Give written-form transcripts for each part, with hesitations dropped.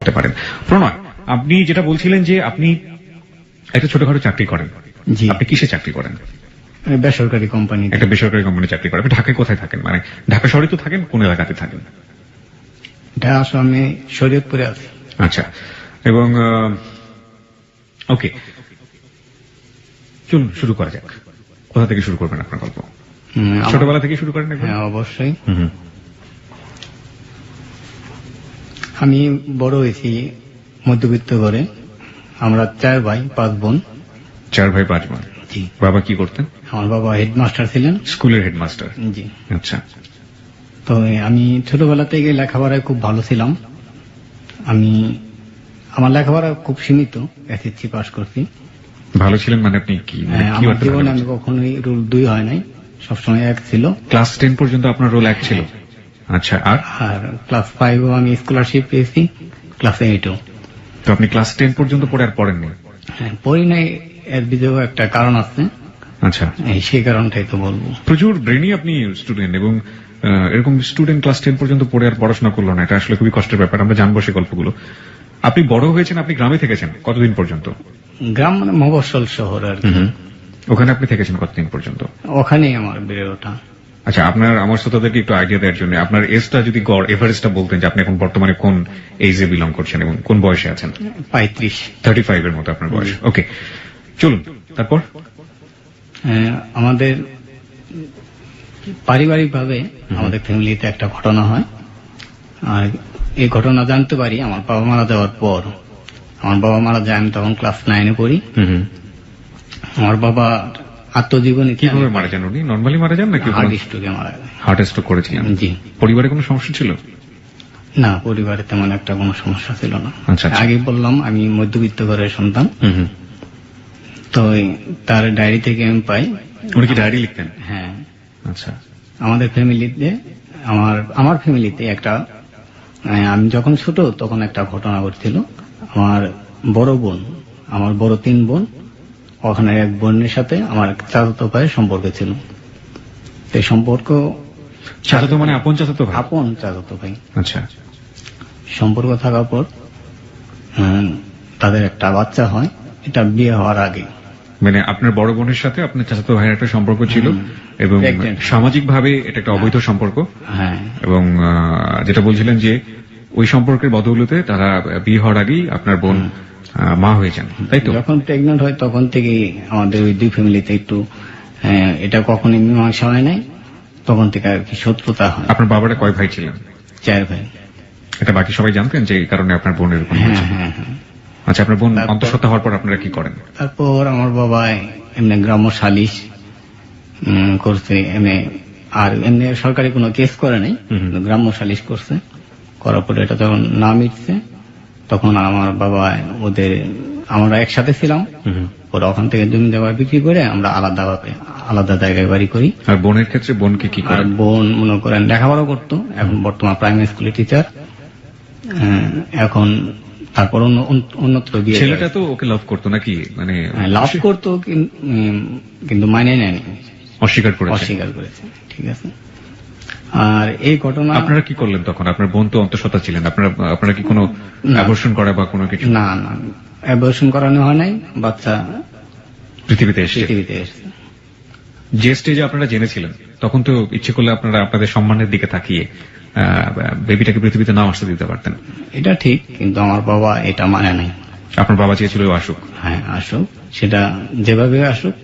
করতে পারেন। প্রণয়, আপনি যেটা বলছিলেন যে আপনি একটা ছোটখাটো চাকরি করেন, জি, আপনি কিসে চাকরি করেন? বেসরকারি কোম্পানি। একটা বেসরকারি কোম্পানি চাকরি করেন। আপনি ঢাকায় কোথায় থাকেন? মানে ঢাকা শহরে তো থাকেন, কোন এলাকাতে থাকেন? ঢাকা আমি শরীয়তপুরে আছি। আচ্ছা, এবং ওকে, চলুন শুরু করা যাক। কোথা থেকে শুরু করবেন আপনার গল্প? ছোটবেলা থেকে শুরু করেন? হ্যাঁ, অবশ্যই। আমি বড় হয়েছি মধ্যবিত্ত ঘরে। আমরা 4 ভাই 5 বোন। 4 ভাই 5 বোন। জি। বাবা কি করতেন? আমার বাবা হেডমাস্টার ছিলেন। স্কুলের হেডমাস্টার? জি। আচ্ছা। তো আমি ছোটবেলা থেকে লেখাপড়ায় খুব ভালো ছিলাম। আমার লেখাপড়া খুব সীমিত, এসএসসি পাস করছি। ভালো ছিলেন মানে আপনি কি? আমার জীবনে আমি কখনোই রুল 2 হয় নাই, সবসময় 1 ছিল। ক্লাস 10 পর্যন্ত আপনার রোল 1 ছিল? আচ্ছা, আর ক্লাস 5 আমি স্কলারশিপ পেয়েছি, ক্লাস 8ও। তো আপনি ক্লাস 10 পর্যন্ত পড়ে আর পড়েননি? হ্যাঁ, পড়ি নাই, এর বিজয় একটা কারণ আছে। আচ্ছা, সেই কারণটাই তো বলবো। প্রচুর ব্রেনি আপনি স্টুডেন্ট, এবং এরকম স্টুডেন্ট ক্লাস 10 পর্যন্ত পড়ে আর পড়াশোনা করলো না, এটা আসলে খুবই কষ্টের ব্যাপার। আমরা জানবো সেই গল্পগুলো। আপনি বড় হয়েছেন, আপনি গ্রামে থেকেছেন কতদিন পর্যন্ত? গ্রাম মানে মফস্বল শহর আর কি। ওখানে আপনি থেকেছেন কতদিন পর্যন্ত? ওখানেই আমার বেড়ে ওঠা। আচ্ছা, আপনার আমার শ্রোতাদেরকে একটু আইডিয়া দেওয়ার জন্য আপনার এজটা যদি গড় এভারেজটা বলতেন, যে আপনি এখন বর্তমানে কোন এজে বিলং করছেন এবং কোন বয়সে আছেন? 35 এর মতো আপনার বয়স। ওকে, চলুন তারপর। আমাদের পারিবারিকভাবে আমাদের ফ্যামিলিতে একটা ঘটনা হয়, আর এই ঘটনা জানতে পারি আমার বাবা মারা যাওয়ার পর। আমার বাবা মারা যায়, আমি তখন ক্লাস 9-এ পড়ি। আমার বাবা আত্মজীবনী। কিভাবে মারা যান উনি? নর্মালি মারা যান নাকি হার্ট স্ট্রোকে মারা যায়? হার্ট স্ট্রোক করেছিলেন? জি। পরিবারে কোনো সমস্যা ছিল? না, পরিবারে তেমন একটা কোনো সমস্যা ছিল না। আচ্ছা, আগে বললাম আমি মধ্যবিত্ত ঘরের সন্তান। তো তার ডায়েরি থেকে আমি পাই। উনি কি ডায়েরি লিখতেন? হ্যাঁ। আচ্ছা। আমাদের ফ্যামিলিতে, আমার ফ্যামিলিতে একটা, আমি যখন ছোট তখন একটা ঘটনা ঘটছিল। আমার বড় বোন, আমার বড় 3 বোন, ওখানে এক বোনের সাথে আমার চাচাতো ভাইয়ের সম্পর্ক ছিল। সেই সম্পর্ক চাচাতো মানে আপন চাচাতো ভাই? আপন চাচাতো ভাই। আচ্ছা। সম্পর্ক থাকার পর তাদের একটা বাচ্চা হয়, এটা বিয়ে হওয়ার আগে। মানে আপনার বড় বোনের সাথে আপনার চাচাতো ভাইয়ের একটা সম্পর্ক ছিল, এবং সামাজিকভাবে এটা একটা অবৈধ সম্পর্ক। হ্যাঁ। এবং যেটা বলছিলেন যে ওই সম্পর্কের বদৌলতে তারা বিয়ে হওয়ার আগেই আপনার বোন মা হয়ে যান, তাই তো? যখন প্রেগনেন্ট হয় তখন থেকে আমাদের ওই 2 ফ্যামিলিতে একটু এটা কখনোই মীমাংসা হয় নাই, তখন থেকে আর কি শত্রুতা হয়। আপনার বাবারা কয় ভাই ছিলেন? 4 ভাই। এটা বাকি সবাই জানতেন যে এই কারণে আপনার বোন এরকম? হ্যাঁ। আচ্ছা, আপনার বোন অন্তঃসত্ত্বা হওয়ার পর আপনারা কি করেন? তারপর আমার বাবা এমনি গ্রাম্য সালিশ করছে, আর এমনি সরকারি কোনো কেস করে নাই, গ্রাম্য সালিশ করছে। করার পরে এটা যখন না মিটছে, তখন আমার বাবা আমরা একসাথে ছিলাম, ওরা ওখান থেকে জমি জায়গা বিক্রি করে আমরা আলাদা জায়গায় বাড়ি করি। আর বোনের ক্ষেত্রে বোনকে কি করেন? বোন মনে করেন লেখাপড়া করতো, এখন বর্তমান প্রাইমারি স্কুলের টিচার। এখন তারপর অন্যত্র বিয়ে। ছেলেটা তো ওকে লাভ করতো নাকি? মানে লাভ করতো, কিন্তু মানে নেয়নি, অস্বীকার করেছে। ঠিক আছে। আর এই ঘটনা আপনারা কি করলেন তখন? আপনার বোন তো অন্তঃসত্ত্বা ছিলেন, আপনারা কি কোনো অ্যাবর্শন করা বা কোনো কিছু? না, অ্যাবর্শন করানো হয় নাই, বাচ্চা পৃথিবীতে এসেছে। যে স্টেজে আপনারা জেনেছিলেন, তখন তো ইচ্ছে করলে আপনারা আপনাদের সম্মানের দিকে তাকিয়ে বেবিটাকে পৃথিবীতে নাও আসতে দিতে পারতেন। এটা ঠিক, কিন্তু আমার বাবা এটা মানে নাই। আপনার বাবা চেয়েছিল আসুক? হ্যাঁ, আসুক, সেটা যেভাবে আসুক,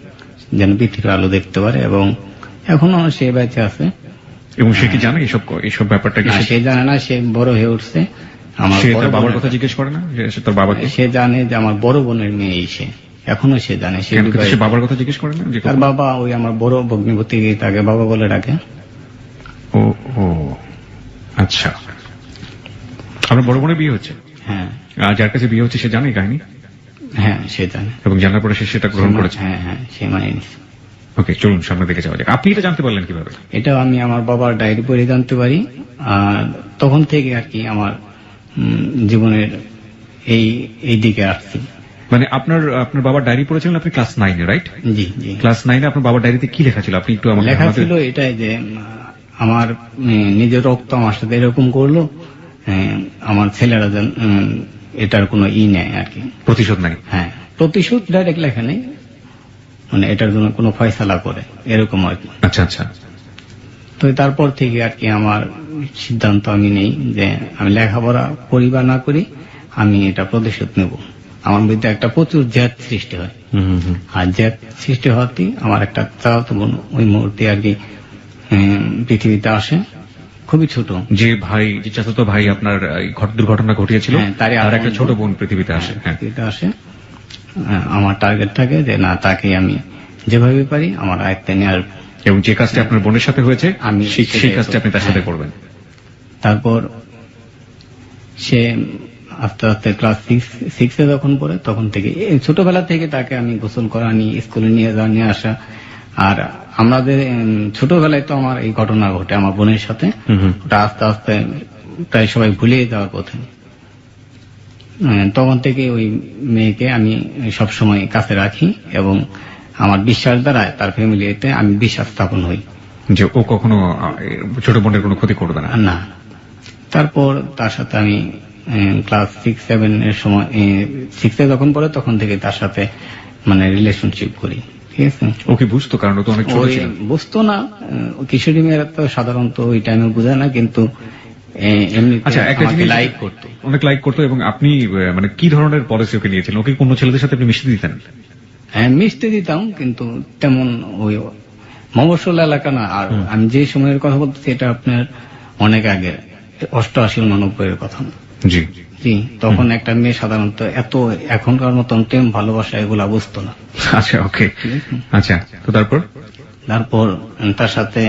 যেন পৃথিবীর আলো দেখতে পারে, এবং এখনো সে বেঁচে আছে। এবং সে কি জানে এইসব ব্যাপারটা? সে জানে না, সে বড় হয়ে উঠছে। সে তার বাবার কথা জিজ্ঞেস করে না তার বাবাকে? সে জানে যে আমার বড় বোনের মেয়ে, এখনো সে জানে। সে বাবার কথা জিজ্ঞেস করে না? তার বাবা ওই আমার বড় ভগ্নিপতি, তাকে বাবা বলে ডাকে। ও, আচ্ছা। আপনার বড় বোনের বিয়ে হচ্ছে? হ্যাঁ। আর যার কাছে বিয়ে হচ্ছে সে জানে কাহিনী? হ্যাঁ, সে জানে। এবং জানার পরে সে সেটা গ্রহণ করেছে? হ্যাঁ, সে মানে নিচ্ছে। ওকে, চলুন সামনে দিকে যাওয়া যাক। আপনি এটা জানতে পারলেন কিভাবে? এটা আমি আমার বাবার ডায়েরি পড়ে জানতে পারি। আর তখন থেকে আর কি আমার জীবনের এই দিকে আসছি। মানে আপনার বাবার ডায়েরি পড়েছিলেন আপনি ক্লাস 9-এ, রাইট? জি। ক্লাস 9-এ আপনার বাবার ডায়েরিতে কি লেখা ছিল? আপনি একটু আমাকে। লেখা ছিল এটাই যে আমার নিজের রক্ত আমার সাথে এরকম করলো, আমার ছেলেরা যেন এটার কোনো নেয় আর কি। প্রতিশোধ নাই। হ্যাঁ, প্রতিশোধ ডাইরেক্ট লেখা নেই, মানে এটার জন্য কোনো ফয়সালা করে এরকম আর কি। আচ্ছা আচ্ছা। তো তারপর থেকে আর কি আমার সিদ্ধান্ত আমি নেই যে আমি লেখাপড়া করি বা না করি, আমি এটা প্রতিশোধ নেব। আমার মধ্যে একটা প্রচুর জেদ সৃষ্টি হয়, আর জেদ সৃষ্টি হওয়াতেই আমার একটা চাচাতো বোন ওই মুহূর্তে আর কি পৃথিবীতে আসে, খুবই ছোট। যে ভাই, যে চাচাতো ভাই আপনার এই দুর্ঘটনা ঘটিয়েছিল, হ্যাঁ, তারই আর আরেক একটা বোন। ছোট বোন পৃথিবীতে আসে। হ্যাঁ, পৃথিবীতে আসে। আমার টার্গেট থাকে যে না, তাকে আমি যেভাবে পারি আমার আয়ত্তে নিয়ে আসবো। এবং যে কাজটা আপনার বোনের সাথে হয়েছে আমি সেই সেটাই কাজটা আপনি তার সাথে করবেন। তারপর সে আস্তে আস্তে ক্লাস 6 যখন পড়ে তখন থেকে ছোটবেলা থেকে তাকে আমি গোসল করানি, স্কুলে নিয়ে যাওয়া নিয়ে আসা। আর আমাদের ছোটবেলায় তো আমার এই ঘটনা ঘটে আমার বোনের সাথে, ওটা আস্তে আস্তে প্রায় সবাই ভুলিয়ে যাওয়ার পথে। তখন থেকে ওই মেয়েকে আমি সবসময় কাছে রাখি এবং আমার বিশ্বাস দ্বারা তার ফ্যামিলিতে আমি বিশ্বাস স্থাপন হই যে ও কখনো ছোট বোনের কোনো ক্ষতি করবে না। না। তারপর তার সাথে আমি ক্লাস 6-7 এর সময় 6 যখন পড়ে তখন থেকে তার সাথে মানে রিলেশনশিপ করি, ঠিক আছে। ও কি বুঝতো? কারণ ও তো অনেক ছোট ওই ছিল। বুঝতো না, কিশোরী মেয়েরা তো সাধারণত ওই টাইমে বোঝে না, কিন্তু এমনি আচ্ছা, একটা জিনিস লাইক করতো, অনেক লাইক করতো। এবং আপনি মানে কি ধরনের পলিসি ওকে নিয়েছিলেন? ওকে কোন ছেলেদের সাথে আপনি মিশতে দিতেন? হ্যাঁ মিশতে দিতাম, কিন্তু তেমন ওই মফস্বল এলাকা না। আর আমি যে সময়ের কথা বলতেছি এটা আপনার অনেক আগের, 88-89 কথা। জি জি, তখন একটা মেয়ে সাধারণত এত এখনকার মতন প্রেম ভালোবাসা এগুলা বুঝতো না। আচ্ছা, ওকে। আচ্ছা, তো তারপর তার সাথে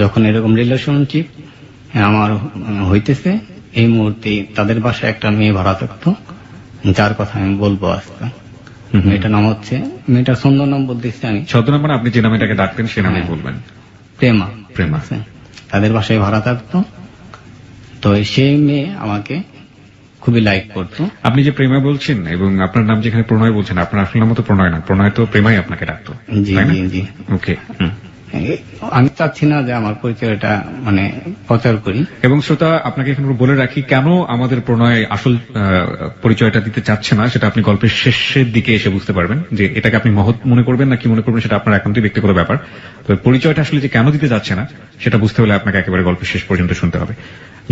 যখন এরকম রিলেশনশিপ আমার হইতেছে, এই মুহূর্তে তাদের বাসায় একটা মেয়ে ভাড়া থাকতো, যার কথা আমি বলবো আজকে। মেয়েটার নাম হচ্ছে, মেয়েটার সুন্দর নাম বলতেছি আমি, ছদ্মনাম মানে আপনি যে নামে তাকে ডাকতেন সে নামে বলবেন। প্রেমা। প্রেমা। আছে। তাদের বাসায় ভাড়া থাকতো। তো সেই মেয়ে আমাকে খুবই লাইক করতো। আপনি যে প্রেমা বলছেন এবং আপনার নাম যেখানে প্রণয় বলছেন, আপনার আসল নাম তো প্রণয় না, প্রণয় তো প্রেমাই আপনাকে ডাকতো। জি তাই না? জি জি। ওকে। আমি চাচ্ছি না যে আমার পরিচয়টা মানে প্রচার করি। এবং শ্রোতা, আপনাকে এখন বলে রাখি কেন আমাদের প্রণয় আসল পরিচয়টা দিতে চাচ্ছে না, সেটা আপনি গল্পের শেষের দিকে এসে বুঝতে পারবেন। যে এটাকে আপনি মহৎ মনে করবেন না কি মনে করবেন সেটা আপনার একান্তই ব্যক্তিগত ব্যাপার। তবে পরিচয়টা আসলে যে কেন দিতে চাচ্ছে না সেটা বুঝতে হলে আপনাকে একেবারে গল্পের শেষ পর্যন্ত শুনতে হবে।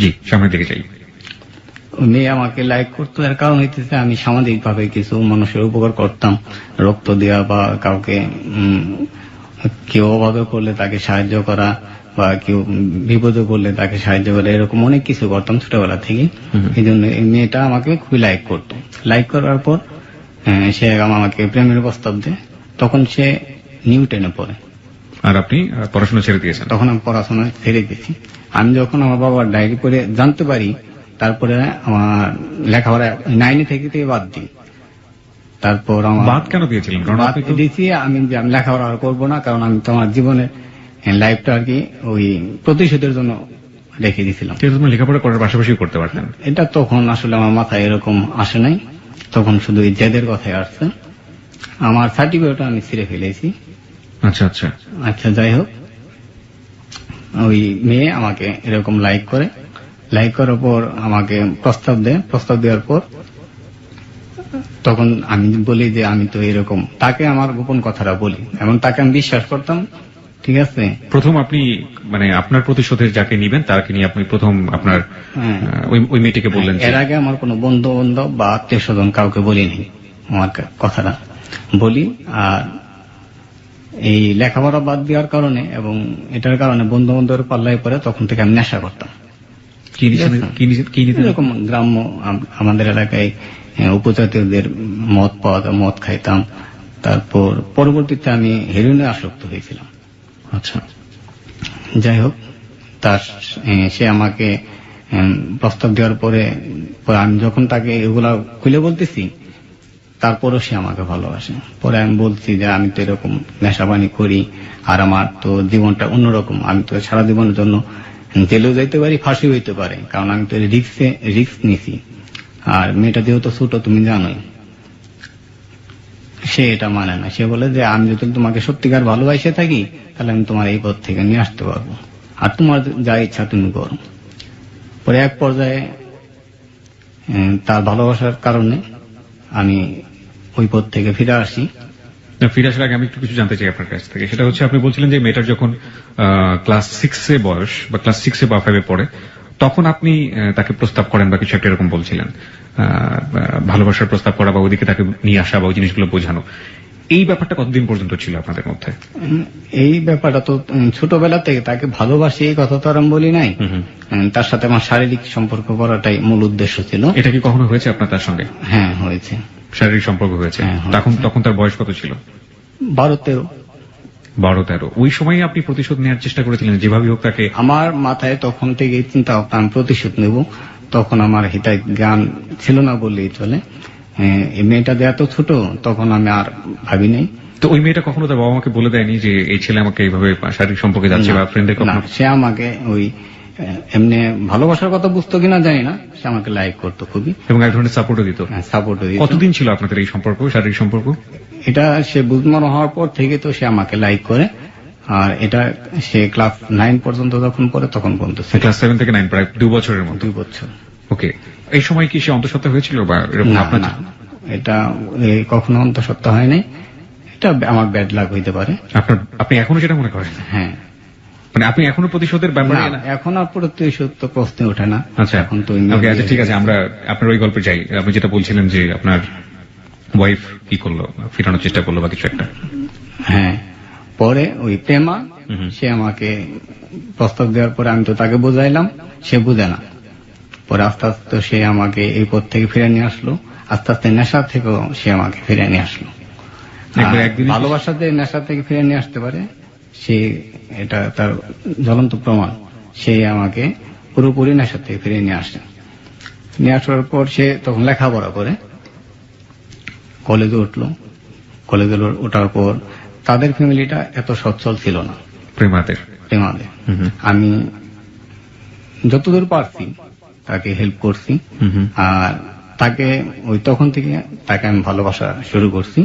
জি, সামনের দিকে যাই। মেয়ে আমাকে লাইক করতো, এর কারণ হইতেছে আমি সামাজিক ভাবে কিছু মানুষের উপকার করতাম, রক্ত দেওয়া বা কাউকে কেউ অভাবে করলে তাকে সাহায্য করা, বা কেউ বিপদে পড়লে তাকে সাহায্য করা, এরকম অনেক কিছু করতাম ছোটবেলা থেকে। এই জন্য এই মেয়েটা আমাকে খুবই লাইক করতো। লাইক করার পর সে আমাকে প্রেমের প্রস্তাব দেয়। তখন সে নিউটেনে পড়ে। আর আপনি পড়াশোনা ছেড়ে দিয়েছেন? তখন আমি পড়াশোনা ছেড়ে দিয়েছি। আমি যখন আমার বাবার ডায়েরি পড়ে জানতে পারি, তারপরে আমার লেখাপড়া 9 থেকে বাদ দিই। তারপর আমার বাদ কেন দিয়েছিলেন? কারণ বাদ আপনি তো দিয়েছি আমি যে আমি লেখাপড়া আর করবো না, কারণ আমি তোমার জীবনের লাইফটা আর কি ওই প্রতিশোধের জন্য রেখে দিয়েছিলাম। আপনি লেখাপড়া করার পাশাপাশি করতে পারতেন। এটা তখন আসলে আমার মাথায় এরকম আসে নাই, তখন শুধু এই জেদের কথাই আসছে। আমার সার্টিফিকেট আমি ছিঁড়ে ফেলেছি। আচ্ছা আচ্ছা। আচ্ছা, যাই হোক, ওই মেয়ে আমাকে এরকম লাইক করে, লাইক করার পর আমাকে প্রস্তাব দেয়। প্রস্তাব দেওয়ার পর তখন আমি বলি যে আমি তো এরকম, তাকে আমার গোপন কথাটা বলি এবং তাকে আমি বিশ্বাস করতাম, ঠিক আছে। প্রথম আপনি মানে আপনার প্রতিশোধের যাকে নিবেন তাকে নিয়ে আপনি প্রথম আপনার হ্যাঁ। ওই মেয়েটিকে বললেন। এর আগে আমার কোনো বন্ধু বান্ধব বা আত্মীয় স্বজন কাউকে বলিনি আমার কথাটা বলি। আর এই লেখাপড়া বাদ দেওয়ার কারণে এবং এটার কারণে বন্ধু বান্ধবের পাল্লায় পরে তখন থেকে আমি নেশা করতাম। কি নিতেন? এরকম গ্রাম্য আমাদের এলাকায় উপজাতীয়দের মদ খাইতাম। তারপর পরবর্তীতে আমি হেরোইনে আসক্ত হয়েছিলাম। আচ্ছা, যাই হোক, সে আমাকে প্রস্তাব দেওয়ার পরে আমি যখন তাকে এগুলা খুলে বলতেছি, তারপরও সে আমাকে ভালোবাসে। পরে আমি বলছি যে আমি তো এরকম নেশাবানি করি, আর আমার তো জীবনটা অন্যরকম, আমি তো সারা জীবনের জন্য জেলেও যাইতে পারি, ফাঁসি হইতে পারে, কারণ আমি তো রিস্ক নিছি। আর মেয়েটা যেহেতু ছোট তুমি জানোই। সে এটা মানে না। সে বলে যে আমি যদি তোমাকে সত্যিকার ভালোবাসে থাকি তাহলে আমি তোমার এই পথ থেকে নিয়ে আসতে পারবো, আর তোমার যা ইচ্ছা তুমি করো। পরে এক পর্যায়ে তার ভালোবাসার কারণে আমি ওই পথ থেকে ফিরে আসি। না, ফিরে আসার আগে আমি একটু কিছু জানতে চাই আপনার কাছ থেকে। সেটা হচ্ছে আপনি বলছিলেন যে মেয়েটার যখন ক্লাস 6 বয়স বা ক্লাস 6 বা 5 পড়ে, তখন আপনি তাকে প্রস্তাব করেন বা কিছু একটা এরকম বলছিলেন, ভালোবাসার প্রস্তাব করা বা ওইদিকে তাকে নিয়ে আসা বা ওই জিনিসগুলো বোঝানো। এই ব্যাপারটা কতদিন পর্যন্ত ছিল আপনাদের মধ্যে? এই ব্যাপারটা তো ছোটবেলা থেকে তাকে ভালোবাসি এই কথা তো আর আমি বলি নাই। তার সাথে আমার শারীরিক সম্পর্ক করাটাই মূল উদ্দেশ্য ছিল। এটা কি কখনো হয়েছে আপনার তার সঙ্গে? হ্যাঁ, হয়েছে। শারীরিক সম্পর্ক হয়েছে? হ্যাঁ, হয়েছে। তখন তার বয়স কত ছিল? 12-13। 12-13। ওই সময় আপনি প্রতিশোধ নেওয়ার চেষ্টা করেছিলেন যেভাবে হোক তাকে? আমার মাথায় তখন থেকে চিন্তা ভাবনা আমি প্রতিশোধ নেব। তখন আমার হিতায় জ্ঞান ছিল না বললেই চলে। এই মেয়েটা যে এত ছোট তখন আমি আর ভাবি নাই। তো ওই মেয়েটা কখনো তার বাবা মাকে বলে দেয়নি যে এই ছেলে আমাকে এইভাবে শারীরিক সম্পর্কে যাচ্ছে বা ফ্রেন্ডের না, কখনো? সে আমাকে ওই এমনি ভালোবাসার কথা বুঝতো কিনা জানি না, সে আমাকে লাইক করতো খুবই, এবং এক ধরনের সাপোর্টও দিত? সাপোর্ট দিত। কতদিন ছিল আপনাদের এই সম্পর্ক, শারীরিক সম্পর্ক? এটা সে বুঝমান হওয়ার পর থেকে তো সে আমাকে লাইক করে। আর এটা সে ক্লাস 9 পর্যন্ত যখন পড়ে তখন পর্যন্ত ছিল। ক্লাস 7 থেকে 9, প্রায় 2 বছরের মতো। 2 বছর। ওকে। এই সময় কি সে অন্তঃসত্ত্বা হয়েছিল বা এরকম? না, আপনার না, এটা কখনো অন্তঃসত্ত্বা হয় নাই। এটা আমার ব্যাড লাক হইতে পারে। আপনি এখনো সেটা মনে করেন? হ্যাঁ, মানে আপনি এখনো প্রতিশোধের ব্যাপারে? না, এখন আর প্রতিশোধ তো প্রশ্নে ওঠে না। আচ্ছা, এখন তো ওকে, আচ্ছা ঠিক আছে, আমরা আপনার ওই গল্পে যাই। আপনি যেটা বলছিলেন যে আপনার ওয়াইফ কি করলো, ফিরানোর চেষ্টা করলো বা কিছু একটা? হ্যাঁ, পরে ওই প্রেমা সে আমাকে প্রস্তাব দেওয়ার পরে আমি তো তাকে বুঝাইলাম, সে বুঝে না। পরে আস্তে আস্তে সে আমাকে এই পথ থেকে ফিরে নিয়ে আসলো। আস্তে আস্তে নেশা থেকেও সে আমাকে ফিরে নিয়ে আসলো। ভালোবাসা যে নেশা থেকে ফিরে নিয়ে আসতে পারে সে, এটা তার জ্বলন্ত প্রমাণ। সে আমাকে পুরোপুরি নেশা থেকে ফিরে নিয়ে আসে। নিয়ে আসার পর সে তখন লেখাপড়া করে, কলেজে উঠলো। কলেজে ওঠার পর তাদের ফ্যামিলিটা এত সচ্ছল ছিল না। প্রেমাদের? প্রেমাদের। আমি যতদূর পারছি তাকে হেল্প করছি। আর তাকে ওই তখন থেকে তাকে আমি ভালোবাসা শুরু করছি।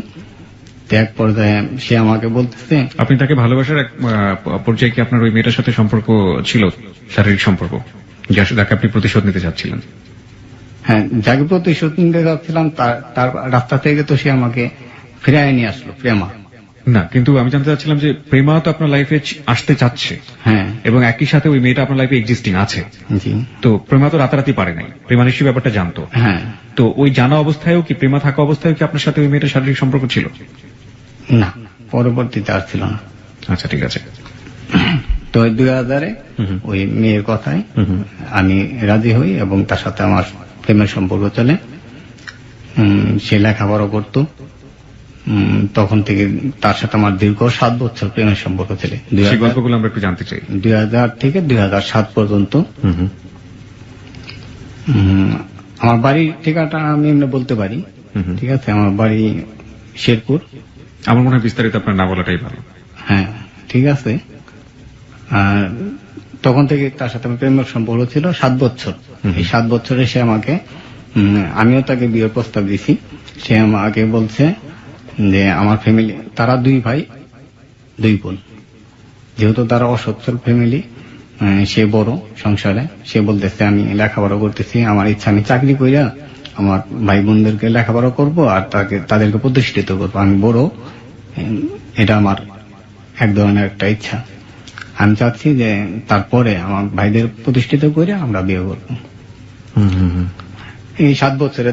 এক পর্যায়ে সে আমাকে বলতেছে। আপনি তাকে ভালোবাসার এক পর্যায়ে কি আপনার ওই মেয়েটার সাথে সম্পর্ক ছিল, শারীরিক সম্পর্ক, যাকে আপনি প্রতিশোধ নিতে চাচ্ছিলেন? হ্যাঁ, যাকে প্রতিশোধ নিতে চাচ্ছিলাম তার রাস্তা থেকে তো সে আমাকে ফিরিয়ে নিয়ে আসলো প্রেমা। না, কিন্তু আমি জানতে চাচ্ছিলাম যে প্রেমা তো আপনার লাইফে আসতে চাচ্ছে, হ্যাঁ, এবং একই সাথে ওই মেয়েটা আপনার লাইফে এক্সিস্টিং আছে। জি। তো প্রেমা তো রাতারাতি পারে নাই, প্রেমা নিশ্চয়ই ব্যাপারটা জানতো। হ্যাঁ। তো ওই জানা অবস্থায়ও কি, প্রেমা থাকা অবস্থায় কি আপনার সাথে ওই মেয়েটার শারীরিক সম্পর্ক ছিল? না, পরবর্তীতে আর ছিল না। আচ্ছা, ঠিক আছে। তো 2000-এ ওই মেয়ের কথায় আমি রাজি হই এবং তার সাথে আমার প্রেমের সম্পর্ক চলে। সে লেখাপড়া করত। তখন থেকে তার সাথে আমার দীর্ঘ 7 বছর প্রেমের সম্পর্ক ছিল। সেই গল্পগুলো আমরা একটু জানতে চাই। 2000 থেকে 2007 পর্যন্ত। আমার বাড়ির ঠিকানাটা আমি এমনি বলতে পারি, ঠিক আছে? আমার বাড়ি শেরপুর। আমার মনে হয় বিস্তারিত আপনার না বলাটাই ভালো। হ্যাঁ, ঠিক আছে। আর তখন থেকে তার সাথে আমার প্রেমের সম্পর্ক ছিল 7 বছর। এই 7 বছরে সে আমাকে, আমিও তাকে বিয়ের প্রস্তাব দিছি। সে আমাকে বলছে যে আমার ফ্যামিলি, তারা 2 ভাই 2 বোন, যেহেতু তারা অসচ্ছল ফ্যামিলি, সে বড় সংসারে। সে বলতেছে আমি লেখাপড়া করতেছি, আমার ইচ্ছা আমি চাকরি কইরা আমার ভাই বোনদেরকে লেখাপড়া করব আর তাদেরকে প্রতিষ্ঠিত করবো। আমি বড়, এটা আমার এক ধরনের একটা ইচ্ছা। আমি চাচ্ছি যে তারপরে আমার ভাইদের প্রতিষ্ঠিত করে আমরা বিয়ে করব। এই 7 বছরে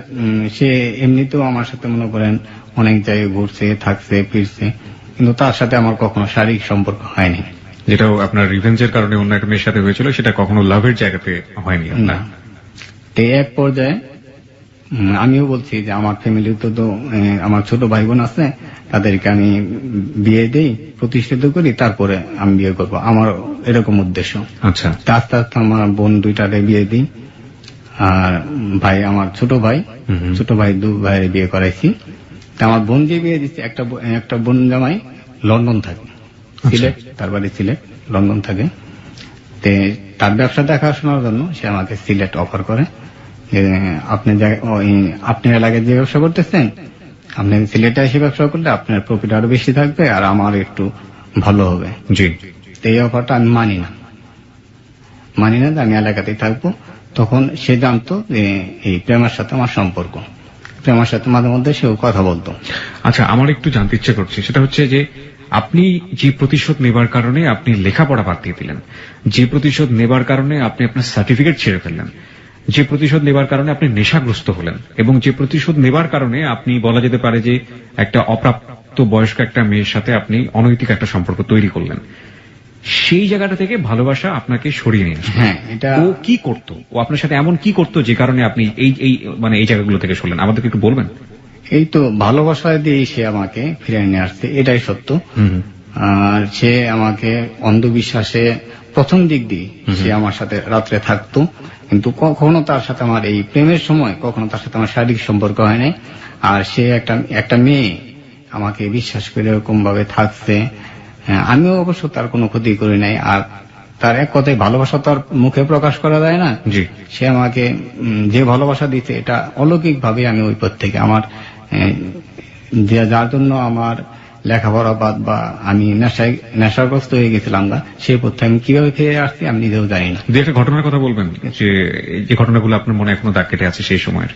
সে এমনিতেও আমার সাথে মনে করেন অনেক জায়গায় ঘুরছে, থাকছে, ফিরছে, কিন্তু তার সাথে আমার কখনো শারীরিক সম্পর্ক হয়নি। যেটাও আপনার রিভেঞ্জের কারণে অন্য একটা মেয়ের সাথে হয়েছিল, সেটা কখনো লাভের জায়গাতে হয়নি না। তো এক পর্যায়ে আমিও বলছি যে আমার ফ্যামিলিতে তো আমার ছোট ভাই বোন আছে, তাদেরকে আমি বিয়ে দেই, প্রতিষ্ঠিত করি, তারপরে আমি বিয়ে করব, আমার এরকম উদ্দেশ্য। আচ্ছা। আস্তে আস্তে আমার বোন 2টারে বিয়ে দিই। আর ভাই, আমার ছোট ভাই 2 ভাইয়ের বিয়ে করাইছি। আমার বোন যে বিয়ে দিচ্ছে, একটা বোন জামাই লন্ডন থাকে, সিলেট, তার বাড়ি সিলেট, লন্ডন থাকে। তার ব্যবসা দেখাশোনার জন্য সে আমাকে সিলেট অফার করে, আপনি এলাকায় যে ব্যবসা করতেছেন, আপনি সিলেটে এসে ব্যবসা করলে আপনার প্রফিট আরো বেশি থাকবে আর আমার একটু ভালো হবে। জি। এই অফারটা আমি মানি না, যে আমি এলাকাতেই থাকবো। তখন সে জানতো যে এই প্রেমার সাথে আমার সম্পর্ক, প্রেমার সাথে মাঝে মধ্যে সেও কথা বলতো। আচ্ছা, আমার একটু জানতে ইচ্ছে করছে, সেটা হচ্ছে যে আপনি যে প্রতিশোধ নেবার কারণে আপনি লেখাপড়া বাদ দিয়ে দিলেন, যে প্রতিশোধ নেবার কারণে আপনি আপনার সার্টিফিকেট ছেড়ে ফেললেন, যে প্রতিশোধ নেবার কারণে আপনি নেশাগ্রস্ত হলেন, এবং যে প্রতিশোধ নেবার কারণে আপনি বলা যেতে পারে যে একটা অপ্রাপ্ত বয়স্ক একটা মেয়ের সাথে আপনি অনৈতিক একটা সম্পর্ক তৈরি করলেন, সেই জায়গাটা থেকে ভালোবাসা আপনাকে সরিয়ে নিয়ে আসে। হ্যাঁ, এটা ও কি করতো, ও আপনার সাথে এমন কি করতো যে কারণে আপনি এই মানে এই জায়গাগুলো থেকে সরলেন, আমাদেরকে একটু বলবেন? এই তো ভালোবাসা দিয়ে সে আমাকে ফিরে নিয়ে আসছে, এটাই সত্য। আর সে আমাকে অন্ধবিশ্বাসে প্রথম দিক দিয়ে সে আমার সাথে রাত্রে থাকতো, কিন্তু কখনো তার সাথে আমার এই প্রেমের সময় কখনো তার সাথে আমার শারীরিক সম্পর্ক হয় নাই। আর সে একটা মেয়ে আমাকে বিশ্বাস করে এরকম ভাবে থাকছে, আমিও অবশ্য তার কোনো ক্ষতি করি নাই। আর তার এক কথায় ভালোবাসা তো আর মুখে প্রকাশ করা যায় না। জি। সে আমাকে যে ভালোবাসা দিতে, এটা অলৌকিক ভাবে আমি ওই পথ থেকে আমার যার জন্য আমার লেখাপড়া বাদ বা আমি নেশাগ্রস্ত হয়ে গেছিলাম না, সেই পথে আমি কিভাবে ফিরে আসছি আমি নিজেও জানি না। দু একটা ঘটনার কথা বলবেন, যে যে ঘটনাগুলো আপনার মনে এখনো দাগ কেটে আছে সেই সময়ের,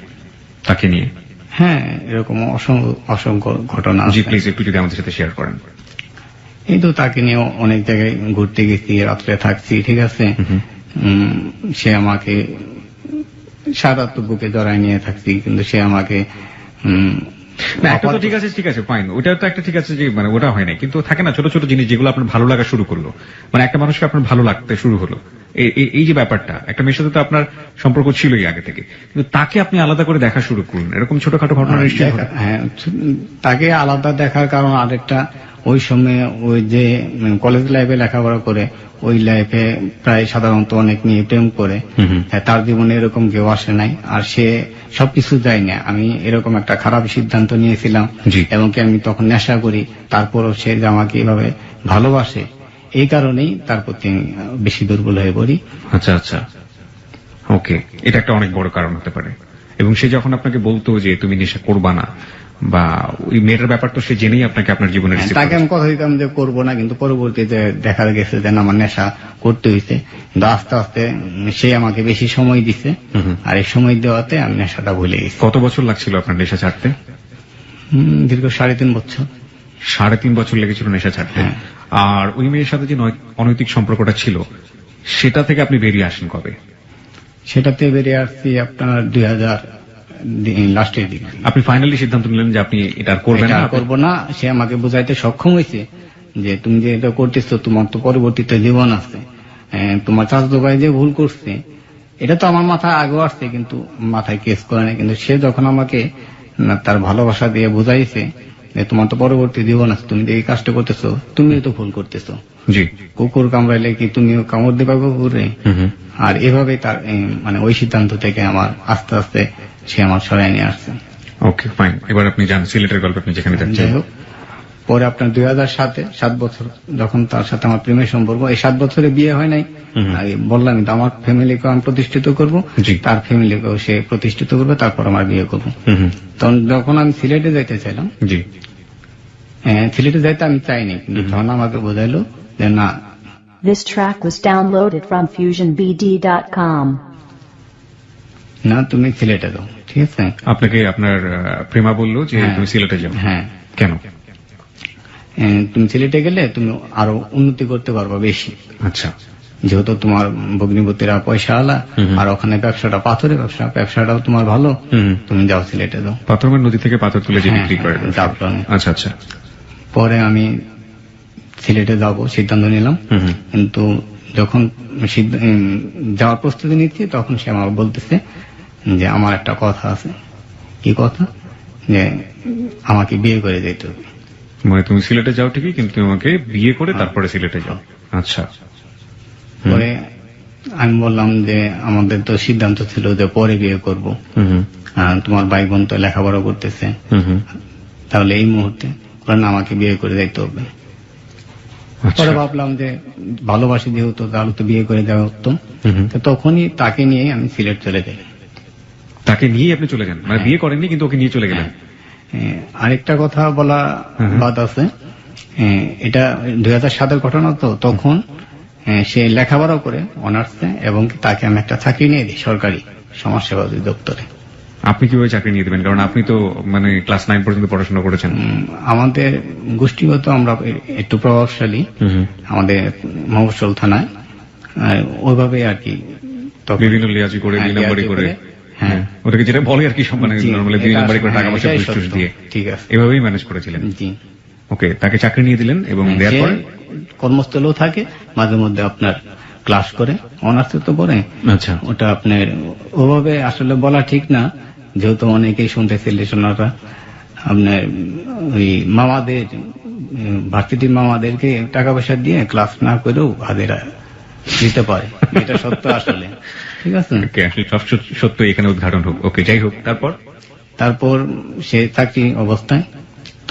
তাকে নিয়ে? হ্যাঁ, এরকম অসংখ্য ঘটনা জি, আছে। প্লিজ একটু যদি আমাদের সাথে শেয়ার করেন। এই তো তাকে নিয়ে অনেক জায়গায় ঘুরতে গেছি, রাত্রে থাকছি, ঠিক আছে। সে আমাকে সারা রাত বুকে জড়ায় নিয়ে থাকছি, কিন্তু সে আমাকে না, একটা তো ঠিক আছে ফাইন, ওটা তো একটা ঠিক আছে যে মানে ওটা হয় না, কিন্তু থাকে না ছোট ছোট জিনিস যেগুলো আপনার ভালো লাগা শুরু করলো, মানে একটা মানুষকে আপনার ভালো লাগতে শুরু হলো, এই যে ব্যাপারটা, একটা মেয়ের সাথে তো আপনার সম্পর্ক ছিলই আগে থেকে, কিন্তু তাকে আপনি আলাদা করে দেখা শুরু করলেন, এরকম ছোটখাটো ঘটনা নিশ্চয়ই ঘটে। হ্যাঁ, তাকে আলাদা দেখার কারণ আরেকটা, ওই সময় ওই যে কলেজ লাইফে লেখাপড়া করে ওই লাইফে প্রায় সাধারণত অনেক মেয়ে প্রেম করে, তার জীবনে এরকম কেউ আসে নাই। আর সে সবকিছু যায় না, আমি এরকম একটা খারাপ সিদ্ধান্ত নিয়েছিলাম, এবং কি আমি তখন নেশা করি, তারপরও সে যে আমাকে এভাবে ভালোবাসে, এই কারণেই তার প্রতি আমি বেশি দুর্বল হয়ে পড়ি। আচ্ছা আচ্ছা, ওকে, এটা একটা অনেক বড় কারণ হতে পারে। এবং সে যখন আপনাকে বলতো যে তুমি নেশা করবা না, বা ওই মেয়েটার ব্যাপার তো সে জেনেই আপনাকে আপনার জীবনে তাকে আমি কথা দিতাম যে করবো না, কিন্তু পরবর্তীতে দেখা গেছে যে আমার নেশা করতে হয়েছে। কিন্তু আস্তে আস্তে সে আমাকে বেশি সময় দিছে, আর এই সময় দেওয়াতে আমি নেশাটা ভুলে গেছি। কত বছর লাগছিল আপনার নেশা ছাড়তে? দীর্ঘ 3.5 বছর। 3.5 বছর লেগেছিল নেশা ছাড়তে। আর ওই মেয়ের সাথে যে অনৈতিক সম্পর্কটা ছিল, সেটা থেকে আপনি বেরিয়ে আসেন কবে? সেটাতে বেরিয়ে আসছি আপনার 2000 লাস্টের দিকে। আপনি ফাইনালি সিদ্ধান্ত নিলেন যে আপনি এটা করবেন না? করবো না। সে আমাকে বোঝাইতে সক্ষম হয়েছে যে তুমি যে এটা করতেছো, তোমার তো পরবর্তীতে জীবন আছে, তোমার চাচাতো ভাই যে ভুল করছে, এটা তো আমার মাথায় আগেও আসছে, কিন্তু মাথায় কেস করে না। কিন্তু সে যখন আমাকে তার ভালোবাসা দিয়ে বুঝাইছে যে তোমার তো পরবর্তী জীবন আছে, তুমি যে এই কাজটা করতেছো, তুমিও তো ভুল করতেছো। জি। কুকুর কামড়াইলে কি তুমিও কামড় দেবা কুকুরে? আর এভাবে তার মানে ওই সিদ্ধান্ত থেকে আমার আস্তে আস্তে সে আমার সরাই নিয়ে আসছে। ওকে ফাইন, এবার আপনি যান সিলেটের গল্প, আপনি যেখানে যাচ্ছেন। যাই হোক, পরে আপনার 2007-এ 7 বছর যখন তার সাথে আমার প্রেমের সম্পর্ক, এই 7 বছরে বিয়ে হয় নাই। বললাম তো আমার ফ্যামিলিকে আমি প্রতিষ্ঠিত করব, তার ফ্যামিলিকেও সে প্রতিষ্ঠিত করবে, তারপর আমার বিয়ে করব। তখন যখন আমি সিলেটে যাইতে চাইলাম, সিলেটে যাইতে আমি চাইনি, কিন্তু তখন আমাকে বোঝাইলো যে না, This track was downloaded from FusionBD.com. না তুমি সিলেটে যাও, ঠিক আছে। আপনাকে আপনার প্রেমা বললো যে তুমি সিলেটে যাও? হ্যাঁ। কেন? তুমি সিলেটে গেলে তুমি আরো উন্নতি করতে পারবা বেশি। আচ্ছা। যেহেতু তোমার ভগ্নিপতিরা পয়সা আলা, আর ওখানে ব্যবসাটা পাথরের ব্যবসাটাও তোমার ভালো, তুমি যাও সিলেটে যাও। পাথরঘাট নদী থেকে পাথর তুলে যে বিক্রি করে? আচ্ছা আচ্ছা। পরে আমি সিলেটে যাব সিদ্ধান্ত নিলাম, কিন্তু যখন যাওয়ার প্রস্তুতি নিচ্ছি তখন সে আমাকে বলতেছে যে আমার একটা কথা আছে। কি কথা? যে আমাকে বিয়ে করে যেতে হবে। মানে তুমি সিলেটে যাও ঠিকই, কিন্তু তুমি আমাকে বিয়ে করে তারপরে সিলেটে যাও? আচ্ছা। পরে আমি বললাম যে আমাদের তো সিদ্ধান্ত ছিল যে পরে বিয়ে করব, তোমার ভাই বোন তো লেখাপড়া করতেছে, তাহলে এই মুহূর্তে আমাকে বিয়ে করে যাইতে হবে। পরে ভাবলাম যে ভালোবাসি যেহেতু, তাহলে তো বিয়ে করে দেওয়া উত্তম। তখনই তাকে নিয়ে আমি সিলেট চলে যাই। তাকে নিয়ে আপনি চলে যান? মানে বিয়ে করেননি, কিন্তু ওকে নিয়ে চলে গেলেন? আরেকটা কথা বলা বাদ আছে, এটা 2007-এর ঘটনা। তো তখন সে লেখাপড়াও করে অনার্সে, এবং তাকে আমি একটা চাকরি নিয়ে দিই সরকারি সমাজসেবা অধিদপ্তরে। আপনি কিভাবে চাকরি নিয়ে দেবেন? কারণ আপনি তো মানে ক্লাস 9 পর্যন্ত পড়াশোনা করেছেন। আমাদের গোষ্ঠীগত আমরা একটু প্রভাবশালী, আমাদের মফস্বল থানায়, ওইভাবে আর কি তখন বিভিন্ন লিয়াজি করে, দুই নাম্বারি করে, হ্যাঁ ওটাকে যেটা বলে আর কি, মানে জি, নরমালি দুই এটা নাম্বারি করে আসলে- টাকা পয়সা এটাই ঘুষ টুস সত্য। দিয়ে ঠিক আছে, এভাবেই ম্যানেজ করেছিলেন। জি। ওকে, তাকে চাকরি নিয়ে দিলেন এবং দেওয়ার সে পরে কর্মস্থলেও থাকে, মাঝে মধ্যে আপনার ক্লাস করে, অনার্সে তো পড়ে। আচ্ছা, ওটা আপনার ওভাবে আসলে বলা ঠিক না, যেহেতু অনেকেই শুনতেছে লিসনাররা, আপনার ওই মামাদের, ভার্সিটির মামাদেরকে টাকা পয়সা দিয়ে ক্লাস না করেও হাজারা দিতে পারে, এটা সত্য আসলে। ঠিক আছে, ওকে, আসলে সব সত্য এখানে উদ্ঘাটন হোক। ওকে, যাই হোক, তারপর তারপর সে চাকরি অবস্থায়,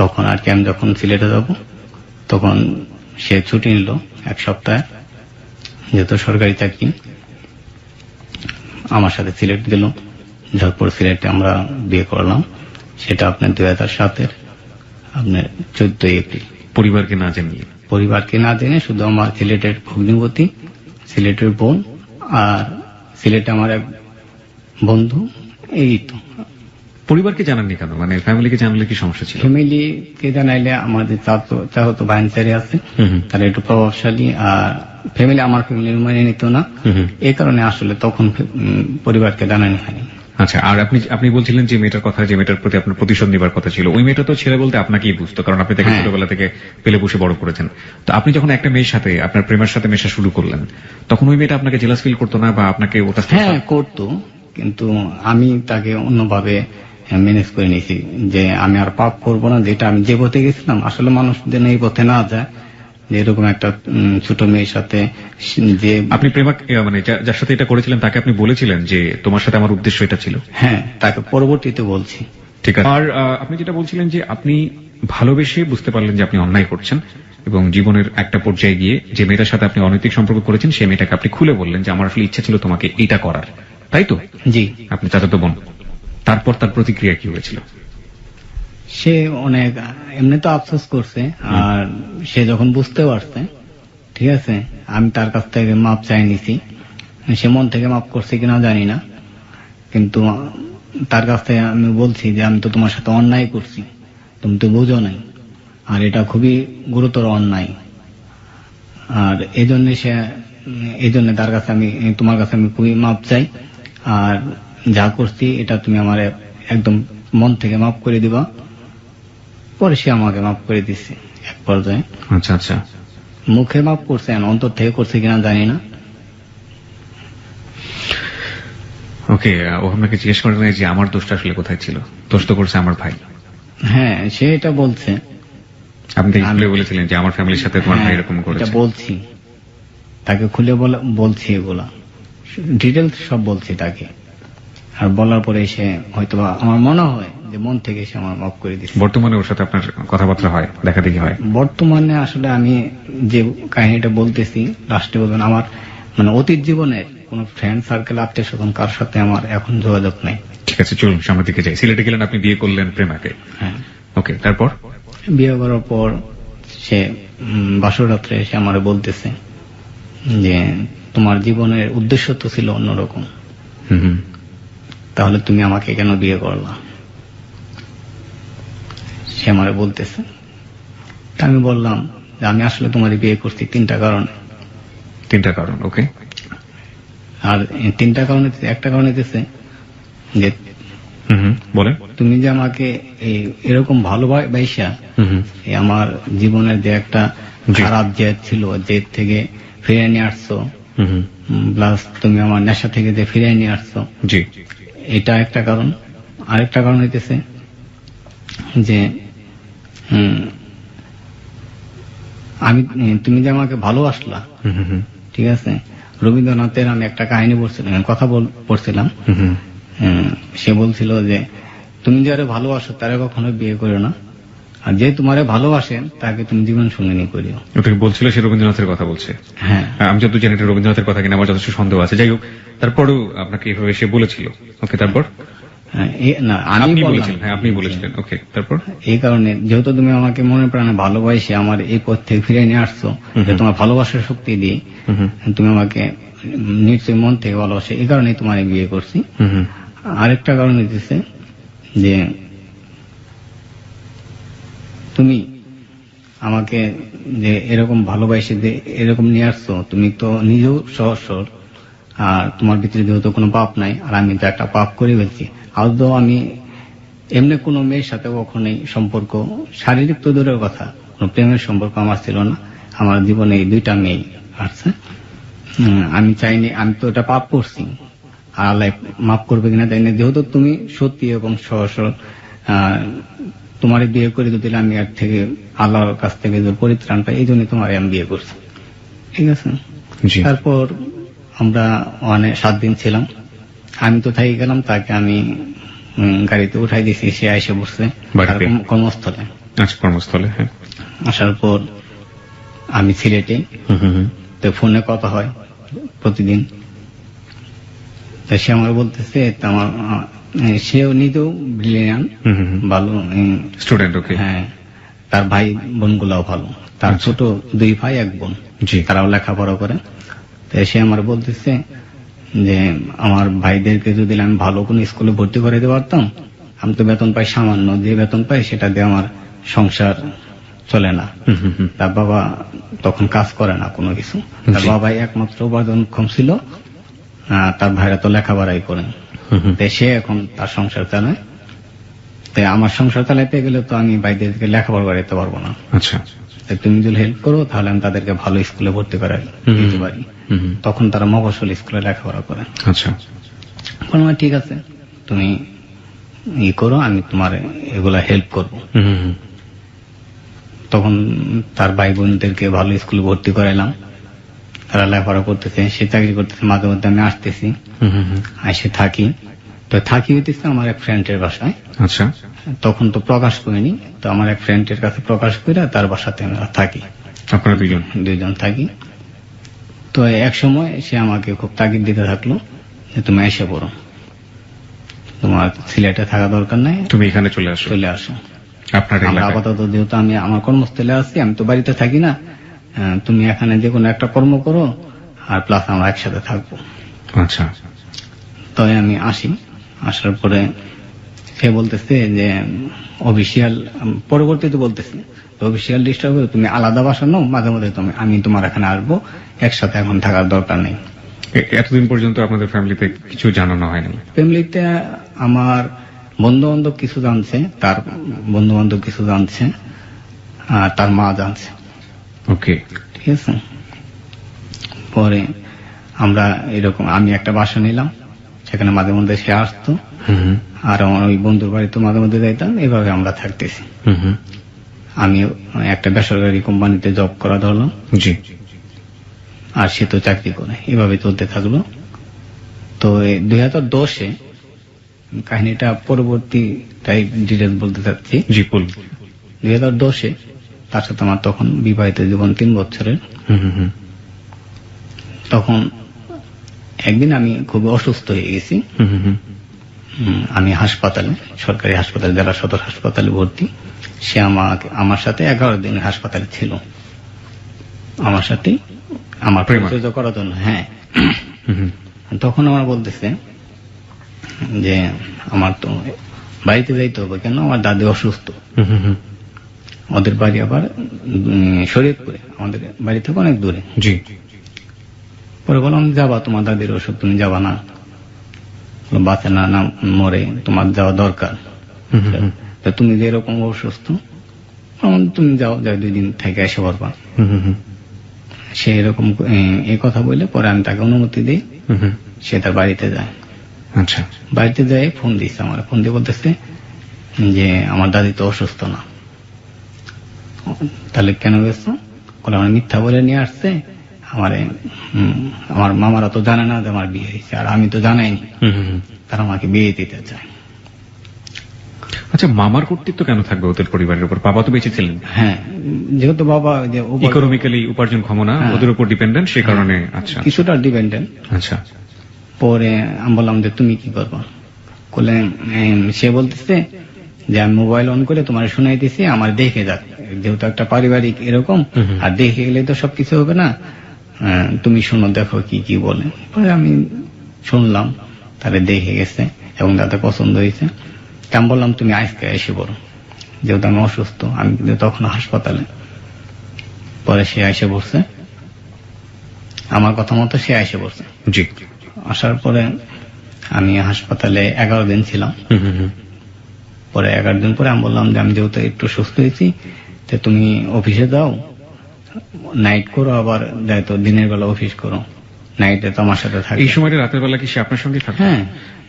তখন আর কি আমি যখন সিলেটে যাব, তখন সে ছুটি নিল 1 সপ্তাহ, যেহেতু সরকারি চাকরি, আমার সাথে সিলেট গেল। তারপর সিলেটে আমরা বিয়ে করলাম, সেটা আপনার 2007-এর আপনার 14 এপ্রিল। পরিবারকে না জানিয়ে। পরিবারকে না জেনে শুধু আমার সিলেটের ভগ্নিপতি, সিলেটের বোন, আর সিলেটে আমার এক বন্ধু, এই তো। পরিবারকে জানাননি কেন? মানে ফ্যামিলিকে জানলে কি সমস্যা ছিল? ফ্যামিলিকে জানাইলে আমাদের চাহতো বাইনচারি আছে, হুম হুম, তারা একটু প্রভাবশালী, আর ফ্যামিলি আমার ফ্যামিলির মানে নিত না, হুম হুম। এই কারণে আসলে তখন পরিবারকে জানানি হয়নি। আচ্ছা, আর আপনি বলছিলেন যে মেয়েটার কথা, যে মেয়েটার প্রতি আপনার প্রতিশোধ নেবার কথা ছিল, ওই মেয়েটা তো ছেলে বলতে আপনাকেই বুঝতো, কারণ আপনি তাকে হ্যাঁ। ছোটবেলা থেকে পেলে বসে বড় করেছেন। তো আপনি যখন একটা মেয়ের সাথে, আপনার প্রেমের সাথে মেশা শুরু করলেন, তখন ওই মেয়েটা আপনাকে জেলাস ফিল করতো না, বা আপনাকে ওটা হ্যাঁ করতো, কিন্তু আমি তাকে অন্যভাবে ম্যানেজ করে নিয়েছি, যে আমি আর পাপ করব না, যেটা আমি যে পথে গেছিলাম, আসলে মানুষ যেন এই পথে না যায়, যে এরকম একটা ছোট মেয়ের সাথে যে আপনি প্রেমা মানে যার সাথে এটা করেছিলেন তাকে আপনি বলেছিলেন যে তোমার সাথে আমার উদ্দেশ্য এটা ছিল? হ্যাঁ, তাকে পরবর্তীতে বলছি। ঠিক আছে। আর আপনি যেটা বলছিলেন যে আপনি ভালোবেসে বুঝতে পারলেন যে আপনি অন্যায় করছেন, এবং জীবনের একটা পর্যায়ে গিয়ে যে মেয়েটার সাথে আপনি অনৈতিক সম্পর্ক করেছেন, সেই মেয়েটাকে আপনি খুলে বললেন যে আমার আসলে ইচ্ছা ছিল তোমাকে এটা করার, তাই তো? জি, আপনি চাচাতো বোন। তারপর তার প্রতিক্রিয়া কি হয়েছিল? সে অনেক এমনি তো আফসোস করছে, আর সে যখন বুঝতে পারছে, ঠিক আছে, আমি তার কাছ থেকে মাপ চাই নিছি, সে মন থেকে মাপ করছে কিনা জানি না, কিন্তু তার কাছ থেকে আমি বলছি যে আমি তো তোমার সাথে অন্যায় করছি, তুমি তো বুঝো নাই, আর এটা খুবই গুরুতর অন্যায়, আর এই জন্য তার কাছে আমি, তোমার কাছে আমি খুবই মাপ চাই, আর যা করছি এটা তুমি আমার একদম মন থেকে মাপ করে দিবা। পরে সে আমাকে মাফ করে দিচ্ছে এক পর্যায়ে। আচ্ছা আচ্ছা, মুখে মাফ করছে, অন্তর থেকে করছে কিনা জানি না। ওকে, ও আপনাকে জিজ্ঞেস করে নাই যে আমার দোষটা আসলে কোথায় ছিল? দোষ তো করছে আমার ভাই। হ্যাঁ, সে এটা বলছে। আপনি তাকে খুলে বলেছিলেন যে আমার ফ্যামিলির সাথে তোমার ভাই হ্যাঁ, এরকম এটা করেছে? বলছি, তাকে খুলে বলছি, এগুলা ডিটেলস সব বলছি তাকে, আর বলার পরে সে হয়তো আমার মনে হয় যে মন থেকে সে আমার মাফ করে দিচ্ছে। বর্তমানে ওর সাথে আপনার কথাবার্তা হয়, দেখা দেখি হয়? বর্তমানে আসলে আমি যে কাহিনীটা বলতেছি, লাস্টে বলবেন, আমার মানে অতীত জীবনের কোন ফ্রেন্ড সার্কেল, আত্মীয় স্বজন, কার সাথে আমার এখন যোগাযোগ নাই। ঠিক আছে, চলুন সামনের দিকে যাই। সিলেটে গেলেন, আপনি বিয়ে করলেন প্রেমাকে। হ্যাঁ, ওকে, তারপর? বিয়ে করার পর সে বাসরাত্রে এসে আমারে বলতেছে যে তোমার জীবনের উদ্দেশ্য তো ছিল অন্যরকম, হুম হুম, তাহলে তুমি আমাকে কেন বিয়ে করলা, সে আমারে বলতেছে। তা আমি বললাম যে আমি আসলে তোমার বিয়ে করছি 3টা কারণে। 3টা কারণ, ওকে। আর এই 3টা কারণে, একটা কারণ হইতেছে যে হুম হুম, বলেন। তুমি যে আমাকে এরকম ভালোবাসা, হুম হুম, আমার জীবনের যে একটা জি। খারাপ জেদ ছিল, জেদ থেকে ফিরে নিয়ে আসছো, হুম হুম, প্লাস তুমি আমার নেশা থেকে যে ফিরে নিয়ে আসছো, জি। এটা একটা কারণ। আরেকটা কারণ হইতেছে যে তুমি যে আমাকে ভালোবাসলা, হুম হুম হুম, ঠিক আছে, রবীন্দ্রনাথের আমি একটা কাহিনী পড়ছিলাম, কথা পড়ছিলাম, হুম হুম, সে বলছিল যে তুমি যারে ভালোবাসো তারে কখনো বিয়ে করো না, আর যে তোমারে ভালোবাসেন তাকে তুমি জীবন সঙ্গিনী করিও। ওটাকে বলছিল, সে রবীন্দ্রনাথের কথা বলছে। হ্যাঁ, আমি যত জানি এটা রবীন্দ্রনাথের কথা কিনা আমার যথেষ্ট সন্দেহ আছে। যাই হোক, তারপরেও আপনাকে এভাবে সে বলেছিল। ওকে, তারপর? না আমি আপনি বললাম। বলেছিলেন, হ্যাঁ আপনি বলেছিলেন। ওকে, তারপর? এই কারণে যেহেতু তুমি আমাকে মনে প্রাণে ভালোবাসে আমার এই পথ থেকে ফিরে নিয়ে আসছো, যে তোমার ভালোবাসার শক্তি দিয়ে তুমি আমাকে নিশ্চয়ই মন থেকে ভালোবাসে, এই কারণে তোমার বিয়ে করছি। আরেকটা কারণ হচ্ছে যে তুমি আমাকে যে এরকম ভালোবাসে যে এরকম নিয়ে আসছো, তুমি তো নিজেও সহসর, আর তোমার ভিতরে যেহেতু কোনো পাপ নাই, আর আমি তো একটা পাপ করে ফেলছি। আদৌ আমি এমনি কোনো মেয়ের সাথে কখনোই সম্পর্ক, শারীরিক তো দূরের কথা, কোনো প্রেমের সম্পর্ক আমার ছিল না। আমার জীবনে এই 2টা মেয়ে আসছে। আমি চাইনি, আমি তো এটা পাপ করছি, আর আল্লাহ মাফ করবে কিনা তাই না। যেহেতু তুমি সত্যি এবং সহসর, তোমার বিয়ে করে দিলে আমি আর থেকে আল্লাহর কাছ থেকে যে পরিত্রাণ পাই, এই জন্য তোমার আমি বিয়ে করছি। ঠিক আছে। জি। তারপর আমরা 7 দিন ছিলাম। আমি তো থাকি গেলাম, তাকে আমি গাড়িতে উঠাই দিয়েছি, সে এসে বসছে বাড়িতে? কর্মস্থলে। আচ্ছা, কর্মস্থলে। হ্যাঁ। আসার পর আমি সিলেটে, তো ফোনে কথা হয় প্রতিদিন। তা সে আমার বলতেছে, আমার সেও নিজেও ব্রিলিয়ান, ভালো স্টুডেন্ট। ওকে। হ্যাঁ, তার ভাই বোন গুলাও ভালো, তার ছোট 2 ভাই 1 বোন, জি। তারাও লেখাপড়া করে। তো সে আমার বলতেছে যে আমার ভাইদেরকে যদি আমি ভালো কোনো স্কুলে ভর্তি করে দিতে পারতাম, আমি তো বেতন পাই সামান্য, যে বেতন পাই সেটা দিয়ে আমার সংসার চলে না। তার বাবা তখন কাজ করে না কোনো কিছু, তার বাবাই একমাত্র উপার্জনক্ষম ছিল, তার ভাইরা তো লেখাপড়াই করে। তাই সে এখন তার সংসার চালায়। তাই আমার সংসার চালাইতে গেলে তো আমি ভাইদেরকে লেখাপড়া করাইতে পারবো না। আচ্ছা। তাই তুমি যদি হেল্প করো তাহলে আমি তাদেরকে ভালো স্কুলে ভর্তি করাই দিতে পারি। তখন তারা মফস্বল স্কুলে লেখাপড়া করে। আচ্ছা। বললাম ঠিক আছে, তুমি করো, আমি তোমার এগুলা হেল্প করবো। তখন তার ভাই বোনদেরকে ভালো স্কুলে ভর্তি করাইলাম, তারা লেখাপড়া করতেছে, সে চাকরি করতেছে, মাঝে মধ্যে আমি আসতেছি, এসে থাকি। তো থাকি হইতেছে আমার এক ফ্রেন্ডের বাসায়। আচ্ছা। তখন তো প্রকাশ করিনি, তো আমার এক ফ্রেন্ডের কাছে প্রকাশ করে তার বাসাতে আমরা থাকি, আপনারা 2জন থাকি। তো এক সময় সে আমাকে খুব তাগিদ দিতে থাকলো যে তুমি এসে পড়ো, তোমার সিলেটে থাকা দরকার নাই, তুমি এখানে চলে আসো, চলে আসো। আপনার আমরা এলাকায়। আপাতত যেহেতু আমি আমার কর্মস্থলে আছি, আমি তো বাড়িতে থাকি না, তুমি এখানে যে কোনো একটা কর্ম করো, আর প্লাস আমরা একসাথে থাকবো। আচ্ছা। তো আমি আসি। আসার পরে সে বলতেছে যে অফিসিয়াল, পরবর্তীতে বলতেছে অফিসিয়াল ডিস্টার্ব করে তুমি আলাদা বাসা নাও, মাঝে মধ্যে আমি তোমার এখানে আসবো, একসাথে এখন থাকার দরকার নেই। এতদিন পর্যন্ত আপনাদের ফ্যামিলিতে কিছু জানানো হয়নি? ফ্যামিলিতে আমার বন্ধু বান্ধব কিছু জানছে, তার বন্ধু বান্ধব কিছু জানছে, আর তার মা জানছে। ওকে। ঠিক আছে। পরে আমরা এরকম, আমি একটা বাসা নিলাম, সেখানে মাঝে মধ্যে সে আসতো, আর আমার ওই বন্ধুর বাড়িতে মাঝে মধ্যে যাইতাম, এভাবে আমরা থাকতেছি। আমি একটা বেসরকারি কোম্পানিতে জব করা ধরলাম, জি। আর সে তো চাকরি করে, এভাবে চলতে থাকলো। তো 2010-এ কাহিনীটা পরবর্তীটাই ডিটেলস বলতে চাচ্ছি। জি, বলুন। 2010-এ তার সাথে আমার তখন বিবাহিত জীবন 3 বছরের। তখন একদিন আমি খুব অসুস্থ হয়ে গেছি। আমি হাসপাতালে, সরকারি হাসপাতালে, জেলা সদর হাসপাতালে ভর্তি। সে আমার সাথে 11 দিন হাসপাতালে ছিল, আমার সাথে আমার পরিচর্যা করার জন্য। হ্যাঁ। তখন আমার বলতেছে যে আমার তো বাড়িতে যাইতে হবে, কেন আমার দাদি অসুস্থ। ওদের বাড়ি আবার শরীয়তপুরে, আমাদের বাড়ি থেকে অনেক দূরে। জি। পরে বললাম যাবা, তোমার দাদির ওষুধ, তুমি যাবা না, বাঁচে না না মরে, তোমার যাওয়া দরকার। তা তুমি যে এরকম অসুস্থ, তুমি যাও, 2 দিন থেকে এসে পারবা। সে এরকম এই কথা বলে পরে আমি তাকে অনুমতি দিই, সে তার বাড়িতে যায়। আচ্ছা। বাড়িতে যায় ফোন দিচ্ছে, আমার ফোন দিয়ে বলতেছে যে আমার দাদি তো অসুস্থ না। তাহলে কেন গেছো? বলে আমার মিথ্যা বলে নিয়ে আসছে, আমার মামারা তো জানে না যে আমার বিয়ে হয়েছে, আর আমি তো জানাইনি, তারা আমাকে বিয়ে দিতে চায়। আচ্ছা, মামার কর্তৃত্ব কেন থাকবে ওদের পরিবারের উপর? বাবা তো বেঁচে ছিলেন। হ্যাঁ, যেহেতু বাবা যে ইকোনমিক্যালি উপার্জন ক্ষম না, ওদের উপর ডিপেন্ডেন্ট, সে কারণে। আচ্ছা, কিছুটা ডিপেন্ডেন্ট। আচ্ছা। পরে আমি বললাম যে তুমি কি করবা? বলে সে বলতেছে যে আমি মোবাইল অন করে তোমার শুনাইতেছি, আমার দেখে যাক, যেহেতু একটা পারিবারিক এরকম, আর দেখে গেলে তো সবকিছু হবে না, তুমি শুনো, দেখো কি কি বলে। পরে আমি শুনলাম, তারে দেখে গেছে এবং তাতে পছন্দ হয়েছে। আমি বললাম তুমি আজকে এসে পড়ো, যেহেতু আমি অসুস্থ, আমি কিন্তু তখন হাসপাতালে। পরে সে এসে পড়ছে, আমার কথা মতো সে এসে পড়ছে। জি। আসার পরে আমি হাসপাতালে 11 দিন ছিলাম। পরে 11 দিন পরে আমি বললাম যে আমি যেহেতু একটু সুস্থ হয়েছি, তো তুমি অফিসে যাও, নাইট করো, আবার যাইতো দিনের বেলা অফিস করো, নাইটে তো আমার সাথে থাকে। এই সময়টা রাতের বেলা কি সে আপনার সঙ্গে থাকতো? হ্যাঁ।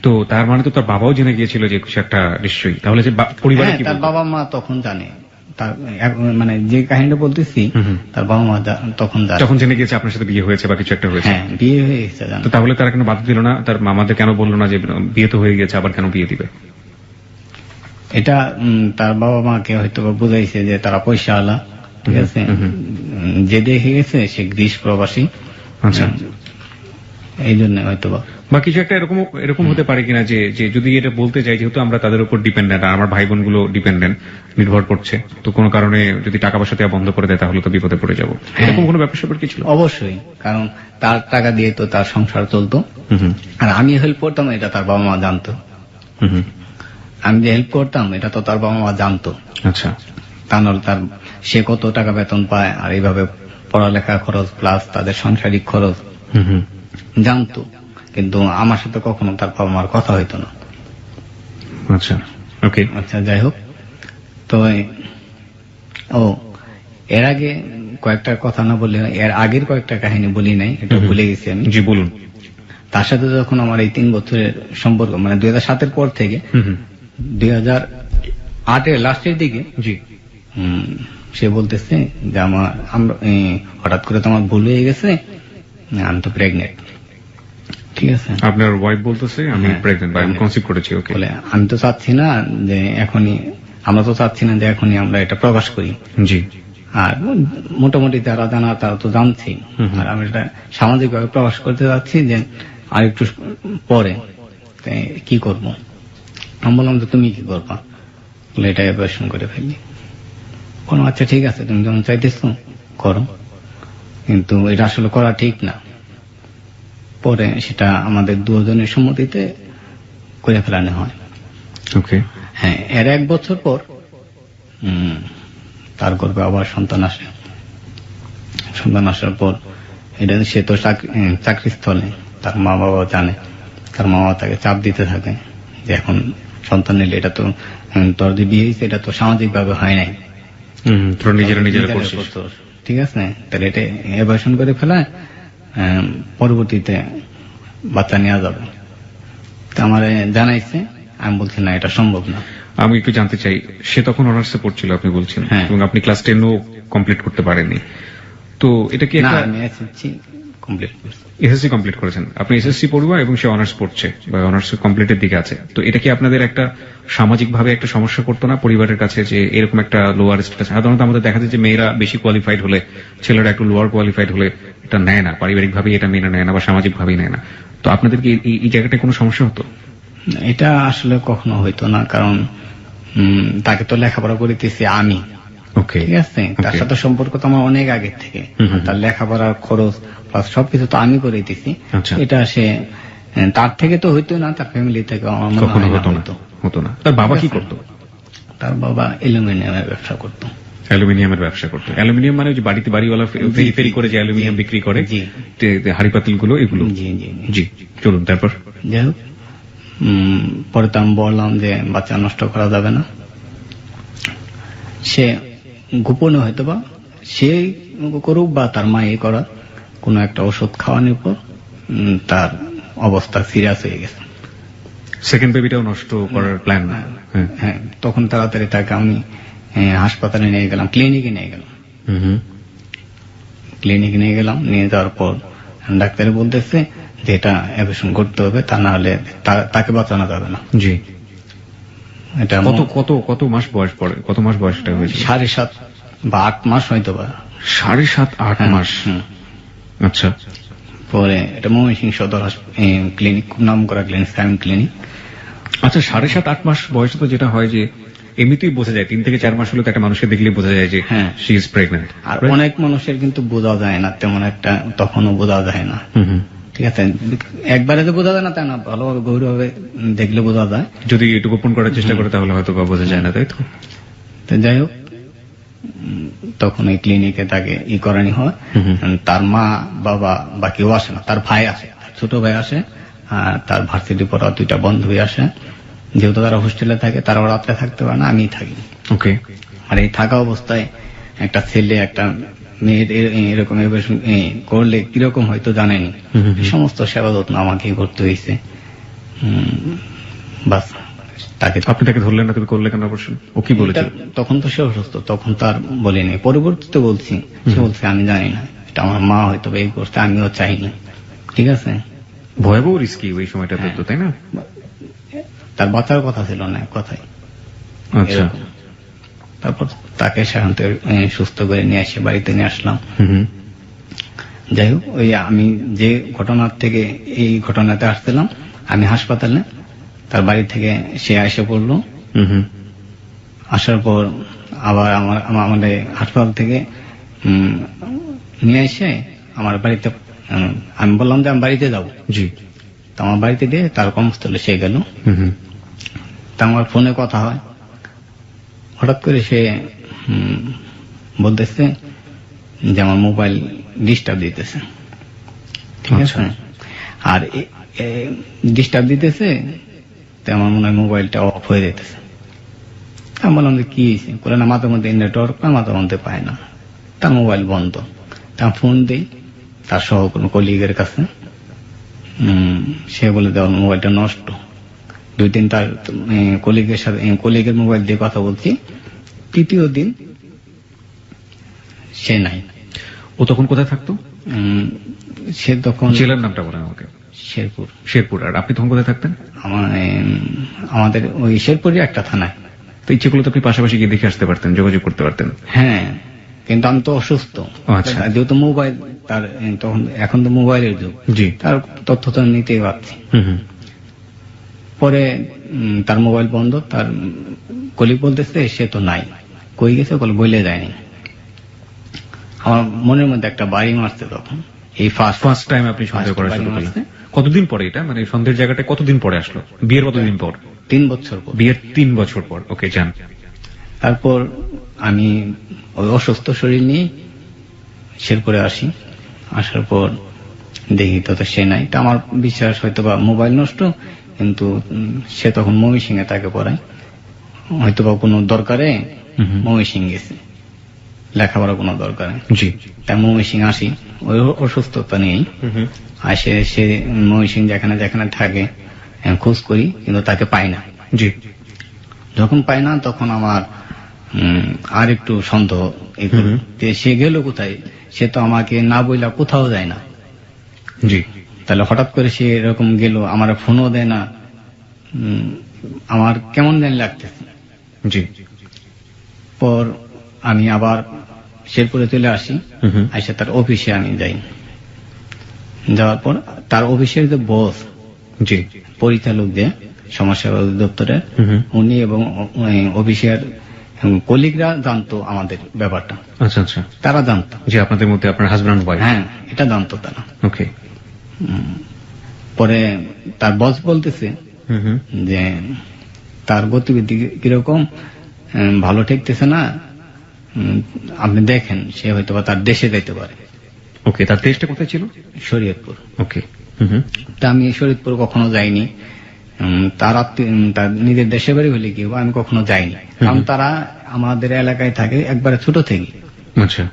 তো তার মানে তো তার বাবাও জেনে গিয়েছিল যে কিছু একটা নিশ্চয়ই, তাহলে যে পরিবারে হ্যাঁ, কি তার বলতো? বাবা মা তখন জানে, তার মানে যে কাহিনীটা বলতেছি, তার বাবা মা তখন জানে। যখন জেনে গিয়েছে আপনার সাথে বিয়ে হয়েছে বা কিছু একটা হয়েছে। হ্যাঁ, বিয়ে হয়ে গেছে জানো। তো তাহলে তারা কেন বাধা দিল না? তার মামাদের কেন বললো না যে বিয়ে তো হয়ে গেছে, আবার কেন বিয়ে দিবে? এটা তার বাবা মাকে হয়তো বা বুঝাইছে যে তারা পয়সা আলা, ঠিক আছে, যে দেখে গেছে সে গ্রিস প্রবাসী, আচ্ছা। এই জন্য হয়তো বা। বা কিছু একটা এরকম হতে পারে কিনা যে যে যদি এটা বলতে চাই, যেহেতু আমরা তাদের উপর ডিপেন্ডেন্ট, আর আমার ভাই বোন গুলো ডিপেন্ডেন্ট, নির্ভর করছে, তো কোনো কারণে যদি টাকা পয়সা দেওয়া বন্ধ করে দেয় তাহলে তো বিপদে পড়ে যাবো, এরকম কোনো ব্যাপার স্যাপার কি ছিল? অবশ্যই, কারণ তার টাকা দিয়ে তো তার সংসার চলতো, আর আমি হেল্প করতাম এটা তার বাবা মা জানতো। আমি যে হেল্প করতাম এটা তো তার বাবা মা জানতো। আচ্ছা। তা নাহলে তার সে কত টাকা বেতন পায়, আর এইভাবে পড়ালেখা খরচ প্লাস তাদের সাংসারিক খরচ জানতো, কিন্তু আমার সাথে কখনো তার বাবা মার কথা হইতো না। আচ্ছা, ওকে। আচ্ছা, যাই হোক, তো এর আগে কয়েকটা কথা না বললে, এর আগের কয়েকটা কাহিনী বলি নাই, এটা ভুলে গেছি আমি। জি, বলুন। তার সাথে যখন আমার এই 3 বছরের সম্পর্ক, মানে 2007-এর পর থেকে 2008-এর লাস্টের দিকে, জি। সে বলতেছে যে আমরা হঠাৎ করে তো আমার ভুল হয়ে গেছে, আমি তো প্রেগনেন্ট, ঠিক আছে। আপনার ওয়াইফ বলতেছে আমি হ্যাঁ, প্রেগনেন্ট বা আমি কনসিভ করেছি, ওকে। বলে আমি তো চাচ্ছি না যে এখনই, আমরা তো চাচ্ছি না যে এখনই আমরা এটা প্রকাশ করি। জি। আর মোটামুটি যারা জানা তারা তো জানছি, আর আমি এটা সামাজিক ভাবে প্রকাশ করতে যাচ্ছি যে আর একটু পরে কি করব। আমি বললাম যে তুমি কি করবা, বলে এটা অপারেশন করে ফেললি। কোনো আচ্ছা ঠিক আছে, তুমি যখন চাইতেছো করো, কিন্তু এটা আসলে করা ঠিক না। পরে সেটা আমাদের দুজনের সম্মতিতে করে ফেলানো হয়। ওকে। হ্যাঁ, এর 1 বছর পর তার গর্ভে আবার সন্তান আসে। সন্তান আসার পর এটা সে তো চাকরিস্থলে, তার মা বাবা জানে, তার মা বাবা তাকে চাপ দিতে থাকে যে এখন সন্তান নিলে এটা তো তোর যে বিয়ে হয়েছে এটা তো সামাজিক ভাবে হয় নাই, তোর নিজেরা করছিস, ঠিক আছে, তাহলে এটা অ্যাবর্শন করে ফেলায় পরবর্তীতে বাচ্চা নেওয়া যাবে। তা আমার জানাইছে, আমি বলছি না এটা সম্ভব না। আমি একটু জানতে চাই, সে তখন অনার্সে পড়ছিল আপনি বলছেন, হ্যাঁ। এবং আপনি ক্লাস 10ও কমপ্লিট করতে পারেননি, তো এটা কি না, একটা আমি এসএসসি কমপ্লিট করছি। এসএসসি কমপ্লিট করেছেন আপনি, এসএসসি পড়ুয়া এবং সে অনার্স পড়ছে বা অনার্স কমপ্লিটের দিকে আছে, তো এটা কি আপনাদের একটা সামাজিক ভাবে একটা সমস্যা করতো না পরিবারের কাছে যে এরকম একটা লোয়ার স্ট্যাটাস? সাধারণত আমাদের দেখা যায় যে মেয়েরা বেশি কোয়ালিফাইড হলে, ছেলেরা একটু লোয়ার কোয়ালিফাইড হলে এটা নেয় না, পারিবারিক ভাবে এটা মেনে নেয় না বা সামাজিক ভাবেই নেয় না, তো আপনাদের কি এই জায়গাটায় কোনো সমস্যা হতো? এটা আসলে কখনো হইতো না, কারণ তাকে তো লেখাপড়া করিতেছি আমি, ওকে, ঠিক আছে, তার সাথে সম্পর্ক তো আমার অনেক আগের থেকে, তার লেখাপড়ার খরচ প্লাস সবকিছু তো আমি করিতেছি। আচ্ছা। এটা সে তার থেকে তো হইতো না, তার ফ্যামিলি থেকে আমার মনে কখনো হয় না হতো না। তার বাবা কি করতো? তার বাবা অ্যালুমিনিয়ামের ব্যবসা করতো। অ্যালুমিনিয়ামের ব্যবসা করতো? অ্যালুমিনিয়াম মানে যে বাড়িতে বাড়িওয়ালা ফেরি ফেরি করে যে অ্যালুমিনিয়াম বিক্রি করে, জি। হাড়ি পাতিল গুলো, এগুলো? জি জি জি, চলুন তারপর। যাই হোক, পরে তো আমি বললাম যে বাচ্চা নষ্ট করা যাবে না। সে গোপনে হয়তো বা সে করুক বা তার মা এ করার কোন একটা ওষুধ খাওয়ানোর পর তার অবস্থা সিরিয়াস হয়ে গেছে। সেকেন্ড বেবিটাও নষ্ট করার প্ল্যান? হ্যাঁ, তখন তাড়াতাড়ি তাকে আমি হাসপাতালে নিয়ে গেলাম, ক্লিনিকে নিয়ে গেলাম। নিয়ে যাওয়ার পর ডাক্তার বলতেছে যে এটা অপারেশন করতে হবে, তা না হলে তাকে বাঁচানো যাবে না। জি। এটা কত মাস বয়স পড়ে? কত মাস বয়সটা হয়েছে? 7.5 বা 8 মাস হয়তো বা। 7.5-8 মাস? আচ্ছা। পরে এটা ময়মনসিংহ সদর ক্লিনিক, খুব নাম করা ক্লিনিক, সাইমন ক্লিনিক। আচ্ছা 7.5-8 মাস বয়সে তো যেটা হয় যে এমনিতেই বোঝা যায়, 3 থেকে 4 মাস হলে তো একটা মানুষকে দেখলে বোঝা যায় যে হ্যাঁ। She is pregnant. আর অনেক মানুষের কিন্তু বোঝা যায় না তেমন একটা, তখনও বোঝা যায় না। ঠিক আছে, একবারে যে বোঝা যায় না তা না, ভালোভাবে গভীরভাবে দেখলে বোঝা যায়। যদি একটু গোপন করার চেষ্টা করে তাহলে হয়তো বা বোঝা যায় না, তাই তো? তো যাই হোক, তখন ওই ক্লিনিকে তাকে করানি হয়। তার মা বাবা বা কেউ আসে না, তার ভাই আসে, তার ছোট ভাই আসে, আর তার ভার্সিটি পড়া 2টা বন্ধুই আসে। যেহেতু তারা হোস্টেলে থাকে, তারা রাত্রে থাকতে পারে না, আমি থাকি। ওকে। আর এই থাকা অবস্থায় একটা ছেলে একটা মেয়ের এরকম করলে কিরকম হয়তো জানেনি। এই সমস্ত সেবা যত্ন আমাকেই করতে হয়েছে। বাস, তাকে আপনি তাকে ধরলেন না, তুমি করলে কেন অপারেশন? ও কি বলেছিল? তখন তো সে অসুস্থ, তখন তার বলিনি। পরবর্তীতে বলছি, সে বলছে আমি জানি না, এটা আমার মা হয়তো এই করতে, আমিও চাইনি। ঠিক আছে, ভয়াবহ রিস্কি ওই সময়টাতে তো, তাই না? তার বাঁচার কথা ছিল না কথাই। আচ্ছা। এরকম। তারপর তাকে সেখান থেকে সুস্থ করে নিয়ে এসে বাড়িতে নিয়ে আসলাম। যাই হোক, ওই আমি যে ঘটনার থেকে এই ঘটনাতে আসছিলাম, আমি হাসপাতালে, তার বাড়ি থেকে সে এসে পড়লো। আসার পর আবার আমাদের হাসপাতাল থেকে নিয়ে এসে আমার বাড়িতে, আমি বললাম যে আমি বাড়িতে যাব। জি। তো আমার বাড়িতে দিয়ে তার কর্মস্থলে সে গেল। তা আমার ফোনে কথা হয়, হঠাৎ করে সে বলতেছে যে আমার মোবাইল ডিস্টার্ব দিতেছে। ঠিক আছে, আর ডিস্টার্ব দিতেছে, তো আমার মনে হয় মোবাইলটা অফ হয়ে যেতেছে। আমি বললাম যে কি হয়েছে, বলে না মাঝে মধ্যে নেটওয়ার্ক পায়, মাঝে মধ্যে পায় না, তার মোবাইল বন্ধ। তা ফোন দিই তার সহ কোনো কলিগের কাছে, সে বলে দেওয়ার মোবাইলটা নষ্ট। 2-3 তার কলিগের সাথে, কলিগের মোবাইল দিয়ে কথা বলছি। 3য় দিন সে নাই। ও তখন কোথায় থাকতো? সে তখন জেলার নামটা বলেন আমাকে। শেরপুর। শেরপুর। আর আপনি তখন কোথায় থাকতেন? আমাদের ওই শেরপুরের একটা থানায়। তো ইচ্ছে করলে তো আপনি পাশাপাশি গিয়ে দেখে আসতে পারতেন, যোগাযোগ করতে পারতেন। হ্যাঁ, কিন্তু আমি তো অসুস্থ। আচ্ছা। যেহেতু মোবাইল তার তখন, এখন তো মোবাইলের যুগ, জি। তার তথ্য তো নিতেই পারছি। পরে তার মোবাইল বন্ধ, তার কলিগ বলতেছে সে তো নাই, কই গেছে বলে যায়নি। আমার মনের মধ্যে একটা বাড়ি মারছে তখন, এই ফার্স্ট টাইম আপনি সন্দেহ করা শুরু করলেন। কতদিন পরে এটা, মানে সন্দেহের জায়গাটা কতদিন পরে আসলো? বিয়ের কতদিন পর? 3 বছর পর। বিয়ের 3 বছর পর। ওকে, যান। তারপর আমি ওই অসুস্থ শরীর নিয়ে শেরপুরে আসি। আসার পর দেখি তো সে নাই। তা আমার বিশ্বাস হয়তো বা মোবাইল নষ্ট, কিন্তু সে তখন ময়মনসিংহে তাকে পড়ায়, হয়তো বা কোনো দরকারে ময়মনসিংহ গেছে, লেখাপড়া কোনো দরকারে। জি। তাই ময়মনসিংহ আসি ওই অসুস্থতা নিয়েই। আসে সে ময়মনসিংহ যেখানে যেখানে থাকে খোঁজ করি, কিন্তু তাকে পাই না। জি। যখন পাই না তখন আমার আর একটু সন্দেহ, সে গেল কোথায়, সে তো আমাকে না বইলা কোথাও যায় না। জি। তাহলে হঠাৎ করে সে এরকম গেল, আমার ফোনও দেয় না, আমার কেমন জানি লাগতেছে। জি। পর আমি আবার শেরপুরে চলে আসি, এসে তার অফিসে আমি যাই। যাওয়ার পর তার অফিসের যে বস, জি, পরিচালক যে সমাজসেবা অধিদপ্তরের, উনি এবং অফিসের কলিগরা জানতো আমাদের ব্যাপারটা। আচ্ছা আচ্ছা। তারা জানতো যে আপনাদের মধ্যে আপনার হাজব্যান্ড ওয়াইফ। হ্যাঁ, এটা জানতো তারা। ওকে। পরে তার বস বলতেছে যে তার গতিবিধি কিরকম, ভালো ঠেকতেছে না, আপনি দেখেন, সে হয়তো বা তার দেশে যাইতে পারে। ওকে, তার দেশটা কোথায় ছিল? শরীয়তপুর। ওকে। তা আমি শরীয়তপুর কখনো যাইনি। তার তার নিজের দেশে বাড়ি হলে কি, আমি কখনো যাইনি, কারণ তারা আমাদের এলাকায় থাকে একবারে ছোট থেকে। আচ্ছা।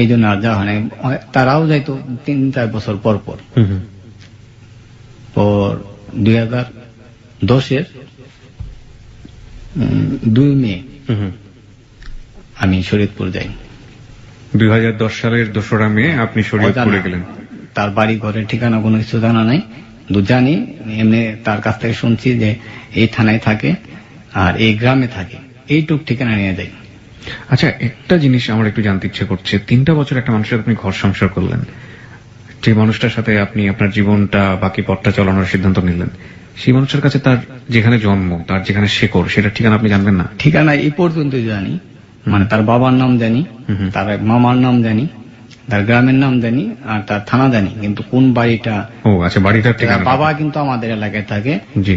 এই জন্য আর যাওয়া হয় না। তারাও যাইতো 3-4 বছর পর পর। পর 2010-এর 2 মে আমি শরীয়তপুর যাই। 2010 সালের 2রা মে আপনি শরীয়তপুরে গেলেন। তার বাড়ি ঘরের ঠিকানা কোনো কিছু জানা নাই, জানি এমনি তার কাছ থেকে শুনছি যে এই থানায় থাকে আর এই গ্রামে থাকে, এইটুক ঠিকানা নিয়ে যাই। আচ্ছা, একটা জিনিস আমার একটু জানতে ইচ্ছে করছে। 3টা বছর একটা মানুষের আপনি ঘর সংসার করলেন, যে মানুষটার সাথে আপনি আপনার জীবনটা বাকি পথটা চালানোর সিদ্ধান্ত নিলেন, সেই মানুষের কাছে তার যেখানে জন্ম, তার যেখানে শেকড়, সেটার ঠিকানা আপনি জানবেন না? ঠিকানা এই পর্যন্ত জানি, মানে তার বাবার নাম জানি, তার মামার নাম জানি, তার গ্রামের নাম জানি, আর তার থানা জানি, কিন্তু কোন বাড়িটা। ও আচ্ছা, বাড়িটার ঠিকানা। বাবা কিন্তু আমাদের এলাকায় থাকে জি।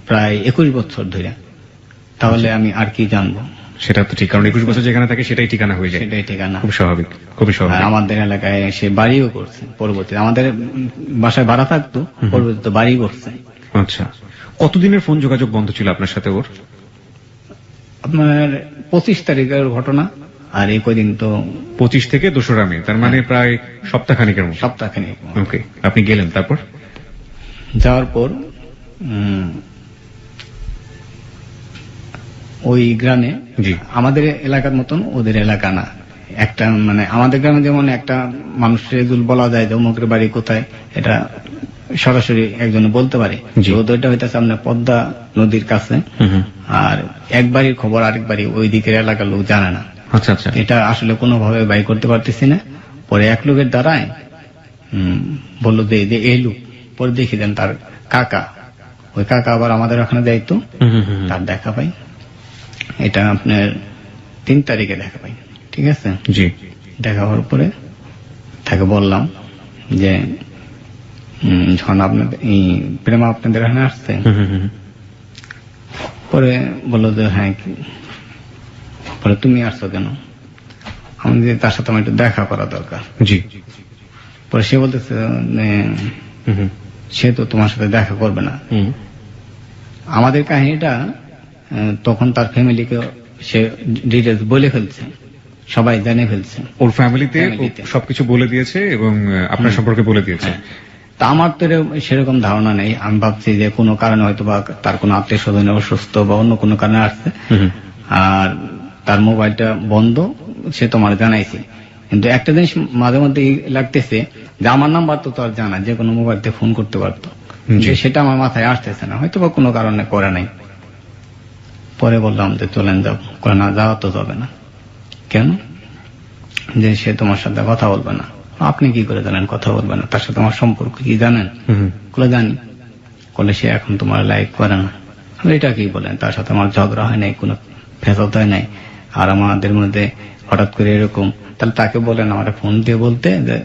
প্রায় 21 বছর ধরে, তাহলে আমি আর কি জানবো? সেটা তো ঠিক, কারণ 21 বছর যেখানে থাকে সেটাই ঠিকানা হয়ে যায়। সেটাই ঠিকানা। খুব স্বাভাবিক, খুবই আর স্বাভাবিক। আমাদের এলাকায় সে বাড়িও করছে পরবর্তীতে, আমাদের বাসায় ভাড়া থাকতো, পরবর্তীতে বাড়ি করছে। আচ্ছা, কতদিনের ফোন যোগাযোগ বন্ধ ছিল আপনার সাথে ওর? আপনার 25 তারিখের ঘটনা, আর এই কদিন তো 25 থেকে 2রা মে, তার মানে প্রায় সপ্তাহখানিকের মতো। সপ্তাহখানেক। ওকে, আপনি গেলেন, তারপর? যাওয়ার পর ওই গ্রামে, জি। আমাদের এলাকার মতন ওদের এলাকা না, একটা মানে আমাদের গ্রামে যেমন একটা মানুষের বলা যায় যে অমুকের বাড়ি কোথায়, এটা সরাসরি একজনে বলতে পারে। জি। ওদেরটা হইতেছে আপনার পদ্মা নদীর কাছে, আর এক বাড়ির খবর আরেক বাড়ি ওই দিকের এলাকার লোক জানে না। আচ্ছা আচ্ছা। এটা আসলে কোনোভাবে বাই করতে পারতেছি না। পরে এক লোকের দ্বারায় বললো যে এই লোক, পরে দেখি দেন তার কাকা, ওই কাকা আবার আমাদের ওখানে যাইতো, তার দেখা পাই। এটা আপনার 3 তারিখে দেখা পাই, ঠিক আছে। জি। দেখা হওয়ার পরে তাকে বললাম যে যখন আপনাদের এই প্রেমা আপনাদের এখানে আসছে, পরে বললো যে হ্যাঁ, পরে তুমি আসছো কেন? আমি যে তার সাথে আমার একটু দেখা করা দরকার। জি। পরে সে বলতেছে সে তো তোমার সাথে দেখা করবে না। আমাদের কাহিনীটা তখন তার ফ্যামিলিকে সে ডিটেলস বলে ফেলছে, সবাই জেনে ফেলছে। ওর ফ্যামিলিতে সবকিছু বলে দিয়েছে এবং আপনার সম্পর্কে বলে দিয়েছে। তা আমার তো সেরকম ধারণা নেই। আমি ভাবছি যে কোনো কারণে হয়তো বা তার কোনো আত্মীয় স্বজন অসুস্থ বা অন্য কোনো কারণে আসছে, আর তার মোবাইলটা বন্ধ, সে তোমার জানাইছে। কিন্তু একটা জিনিস মাঝে মধ্যে লাগতেছে যে আমার নাম্বার তো তার জানা, যে কোনো মোবাইল থেকে ফোন করতে পারতো, সেটা আমার মাথায় আসতেছে না, হয়তো বা কোনো কারণে করে নাই। পরে বললাম যে চলেন যাও, করে না যাওয়া তো যাবে না। কেন? যে সে তোমার সাথে কথা বলবে না। আপনি কি করে জানেন কথা বলবে না? তার সাথে আমার সম্পর্ক কি জানেন? বলে জানি। বলে সে এখন তোমার লাইক করে না। এটা কি বলেন? তার সাথে আমার ঝগড়া হয় নাই, কোনো ফেসাদ হয় নাই, আর আমাদের মধ্যে হঠাৎ করে এরকম। তাহলে তাকে বলেন আমার ফোন দিয়ে বলতে যে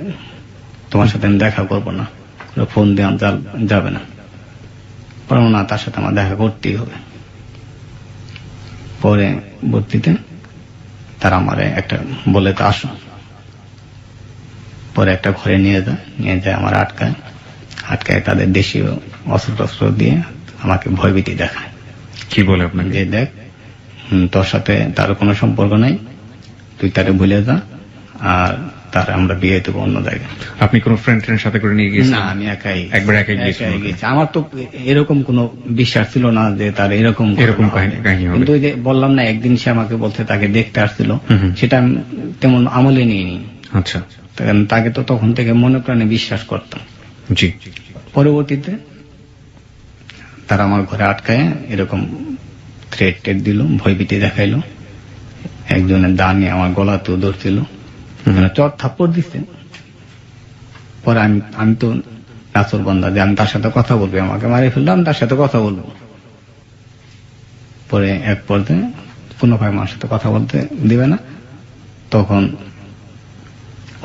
তোমার সাথে আমি দেখা করবো না, ফোন দিয়ে যাবে না। বলবো না, তার সাথে আমার দেখা করতেই হবে। পরে ভর্তিতে তারা আমার একটা বলে তো আসো, পরে একটা ঘরে নিয়ে যায় আমার আটকায় তাদের দেশীয় অস্ত্র দিয়ে আমাকে ভয়ভীতি দেখায়। কি বলে আপনাকে? যে দেখ, তোর সাথে তার কোনো সম্পর্ক নাই, তুই তারে ভুলে যা, আর তার আমরা বিয়ে দেবো অন্য জায়গায়। আপনি কোন ফ্রেন্ডের সাথে করে নিয়ে গিয়েছেন? না, আমি একবার একাই গিয়েছি। আমার তো এরকম কোনো বিশ্বাস ছিল না যে তার এরকম কাহিনী হবে। কিন্তু ওই যে বললাম না, একদিন সে আমাকে বলছে তাকে দেখতে আসছিল, সেটা আমি তেমন আমলে নিইনি। আচ্ছা। তাকে তো তখন থেকে মনে প্রাণে বিশ্বাস করতাম। জি। পরবর্তীতে তারা আমার ঘরে আটকায় এরকম থ্রেট দিল, ভয়ভীতি দেখাইলো। একজনের দা নিয়ে আমার গলাতেও ধরছিল, চর থাপ্পড় দিচ্ছে। পরে আমি তো নাচর বন্ধা যে আমি তার সাথে কথা বলবো, আমাকে মারি ফেললাম, তার সাথে কথা বলবো। পরে এক পর্যায়ে কোনো ভাই আমার সাথে কথা বলতে দিবে না। তখন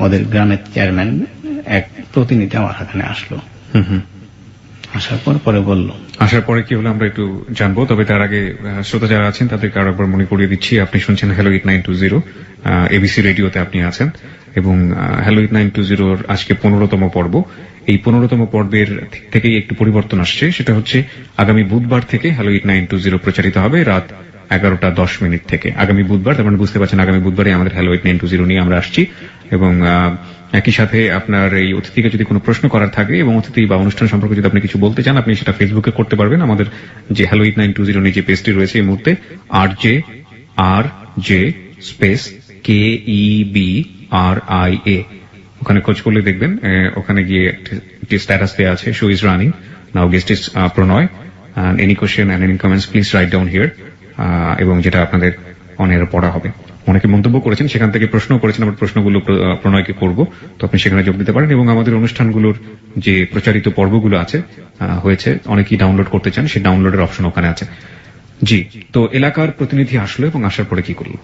ওদের গ্রামের চেয়ারম্যান এক প্রতিনিধি আমার এখানে আসলো। আসার পরে বলল। আসার পরে কি হলো আমরা একটু জানবো, তবে তার আগে শ্রোতা যারা আছেন তাদেরকে আরো একবার মনে করিয়ে দিচ্ছি, আপনি শুনছেন হ্যালো 8920, এবিসি রেডিওতে আপনি আছেন, এবং হ্যালো 8920 আজকে 15তম পর্ব। এই 15তম পর্বের থেকেই একটু পরিবর্তন আসছে, সেটা হচ্ছে আগামী বুধবার থেকে হ্যালো 8920 প্রচারিত হবে রাত 11:10 থেকে। আগামী বুধবার, তার মানে বুঝতে পারছেন আগামী বুধবারে আমাদের হ্যালো 8920 নিয়ে আমরা আসছি। এবং একই সাথে আপনার এই অতিথিকে যদি কোনো প্রশ্ন করার থাকে এবং অতিথি বা অনুষ্ঠান সম্পর্কে যদি আপনি কিছু বলতে চান, আপনি সেটা ফেসবুকে করতে পারবেন। আমাদের যে হ্যালো 8920 নিয়ে যে পেজটি রয়েছে এই মুহূর্তে RJ স্পেস KEBRIA, ওখানে খোঁজ করলে দেখবেন। ওখানে গিয়ে একটি স্ট্যাটাস দেওয়া আছে, show is running now, guest is Pranay, any question and any comments please write down here. এবং যেটা আপনাদের অনেক পড়া হবে। অনেকে মন্তব্য করেছেন, সেখান থেকে প্রশ্ন করেছেন, আমরা প্রশ্নগুলো প্রণয়কে করব, তো আপনি সেখানে যোগ দিতে পারেন। এবং আমাদের অনুষ্ঠানগুলোর যে প্রচারিত পর্বগুলো আছে হয়েছে, অনেকেই ডাউনলোড করতে চান, সেই ডাউনলোডের অপশন ওখানে আছে। জি, তো এলাকার প্রতিনিধি আসলো এবং আসার পরে কি করলো?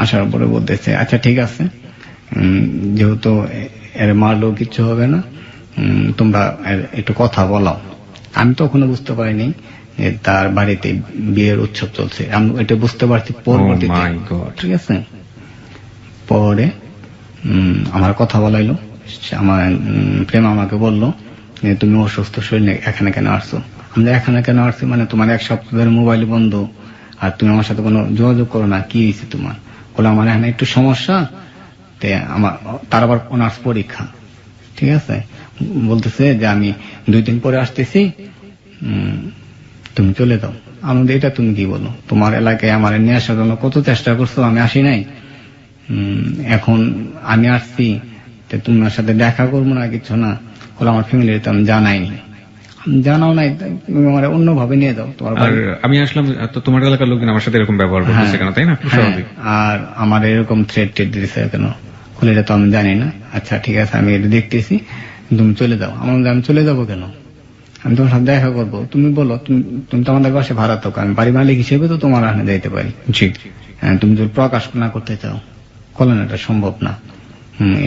আসার পরে বলতেছে আচ্ছা ঠিক আছে, যেহেতু এর মারলেও কিচ্ছু হবে না, তোমরা একটু কথা বলাও। আমি তখনও বুঝতে পারিনি যে তার বাড়িতে বিয়ের উৎসব চলছে, আমি এটা বুঝতে পারছি পরবর্তীতে। Oh my God! ঠিক আছে, পরে আমার কথা বলাইলো। আমার প্রেম আমাকে বললো যে তুমি অসুস্থ শরীরে এখানে কেন আসছো? আমরা এখানে কেন আসছি মানে তোমার 1 সপ্তাহ ধরে মোবাইল বন্ধ, আর তুমি আমার সাথে কোনো যোগাযোগ করো না, কি হয়েছে তোমার? বলে আমার এখানে একটু সমস্যা, আমার তার আবার অনার্স পরীক্ষা। ঠিক আছে, বলতেছে যে আমি 2 দিন পরে আসতেছি, তুমি চলে যাও। আমাদের এটা তুমি কি বলো? তোমার এলাকায় আমার নিয়ে আসার জন্য কত চেষ্টা করছো, আমি আসি নাই। এখন আমি আসছি, তোমার সাথে দেখা করবো না, কিছু না। বলে আমার ফ্যামিলির তো আমি জানাইনি। জানাও নাই, তুমি আমার অন্যভাবে নিয়ে যাও তোমার আর আমি আসলাম, তো তোমার এলাকার লোকজন আমার সাথে এরকম ব্যবহার করতেছে কেন, তাই না? স্বাভাবিক। আর আমার এরকম থ্রেট দিতেছে কেন? বলে এটা তো আমি জানি না। আচ্ছা ঠিক আছে, আমি এটা দেখতেছি, তুমি চলে যাও। আমার আমি চলে যাবো কেন? আমি তোমার সাথে দেখা করবো, তুমি বলো। তুমি তো আমাদের বাসায় ভাড়া থাকো, আমি বাড়ি মালিক হিসেবে তো তোমার এখানে যাইতে পারি। জি, তুমি যদি প্রকাশ না করতে চাও, বলেন এটা সম্ভব না,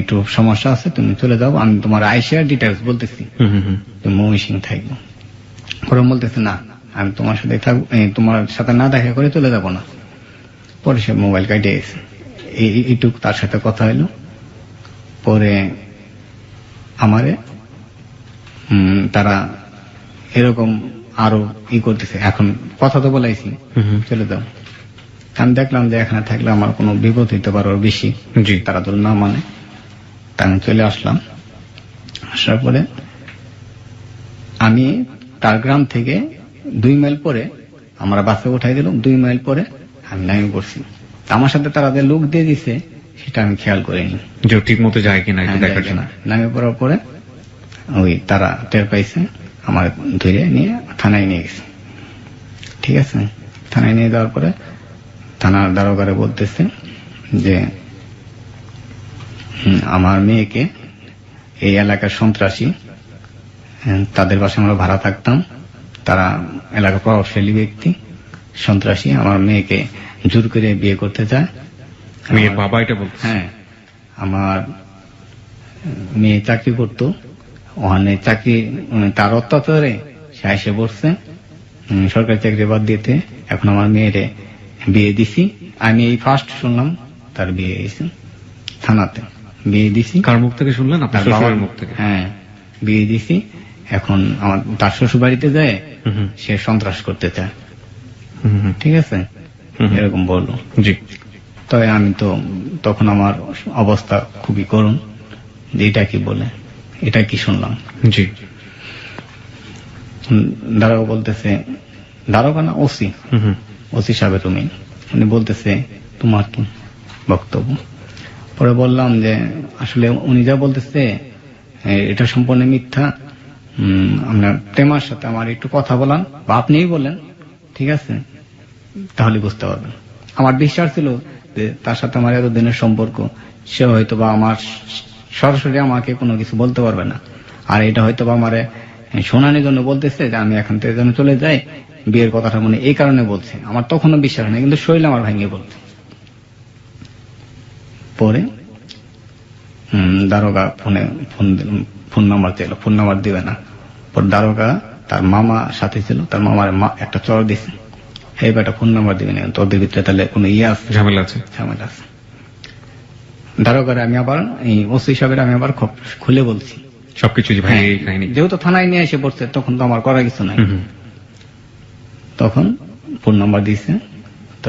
একটু সমস্যা আছে, তুমি চলে যাও। আমি তোমার আইসিআর ডিটেলস বলতেছি, তুমি ময়মনসিং থাকবো। ওরা বলতেছে না, আমি তোমার সাথে থাকবো, তোমার সাথে না দেখা করে চলে যাব না। পরে সে মোবাইল কাটে গেছে। এইটুক তার সাথে কথা হইলো। পরে আমারে তারা এরকম আরো করতেছে। এখন কথা তো বলাইছি, চলে যাও। আমি দেখলাম যে এখানে থাকলে আমার কোনো বিপদ হইতে পারে বেশি, তারা তো না মানে। তা আমি চলে আসলাম। আসার পরে আমি তার গ্রাম থেকে 2 মাইল পরে আমরা বাসে উঠাই দিলাম। 2 মাইল পরে আমি নামে পড়ছি। আমার সাথে তারা যে লোক দিয়ে দিছে সেটা আমি খেয়াল করিনি, যে ঠিক মতো যায় কিনা দেখার জন্য। নামে পড়ার পরে ওই তারা টের পাইছে, আমার ধরে নিয়ে থানায় নিয়ে গেছে। ঠিক আছে, থানায় নিয়ে যাওয়ার পরে থানার দারোগারে বলতেছে যে আমার মেয়েকে এই এলাকার সন্ত্রাসী, তাদের বাসায় আমরা ভাড়া থাকতাম, তারা এলাকার প্রভাবশালী ব্যক্তি, সন্ত্রাসী আমার মেয়েকে জোর করে বিয়ে করতে চায়। মেয়ের বাবা এটা বলছে? হ্যাঁ, আমার মেয়ে চাকরি করতো ওখানে, চাকরি তার অত্যাচারে সে এসে পড়ছে, সরকারি চাকরি বাদ দিতে। এখন আমার মেয়েরে বিয়ে দিছি। আমি এই ফার্স্ট শুনলাম তার বিয়ে হয়েছে, থানাতে বিয়ে দিছি। কার মুখ থেকে শুনলেন? আপনার বাবার মুখ থেকে? হ্যাঁ, বিয়ে দিছি। এখন আমার তার শ্বশুর বাড়িতে যায়, সে সন্ত্রাস করতে চায়। ঠিক আছে, এরকম বললো। জি, তবে আমি তো তখন আমার অবস্থা খুবই করুণ, যে এটা কি বলে, এটা কি শুনলাম। জি, দারোগা বলতেছে, দারোগা না ওসি সাহেবের রুমে, উনি বলতেছে তোমার কি বক্তব্য? পরে বললাম যে আসলে উনি যা বলতেছে এটা সম্পূর্ণ মিথ্যা। আপনার প্রেমার সাথে আমার একটু কথা বলান, বা আপনিই বলেন, ঠিক আছে, তাহলে বুঝতে পারবেন। আমার বিশ্বাস ছিল যে তার সাথে আমার এতদিনের সম্পর্ক, সে হয়তো বা আমার সরাসরি আমাকে কোনো কিছু বলতে পারবে না, আর এটা হয়তো বা আমার শোনানোর জন্য বলতেছে যে আমি এখান থেকে যেন চলে যাই, বিয়ের কথাটা মনে এই কারণে বলছে। আমার তখনও বিশ্বাস নেই, কিন্তু শরীর আমার ভাঙিয়ে বলছে। পরে দারোগা ফোন নাম্বার চাইল, ফোন নাম্বার দিবে না। পর দারোগা তার মামা সাথে ছিল, তার মামার একটা চড় দিছে, এই বেটা ফোন নাম্বার দিবে না, তোদের ভিতরে তাহলে কোনো ঝামেলা আছে। দারোগারে আমি আবার এই ওসি সাহেবের আমি আবার খুলে বলছি সবকিছু, যেহেতু থানায় নিয়ে এসে পড়ছে, তখন তো আমার করার কিছু নাই। তখন ফোন নাম্বার দিছে, তো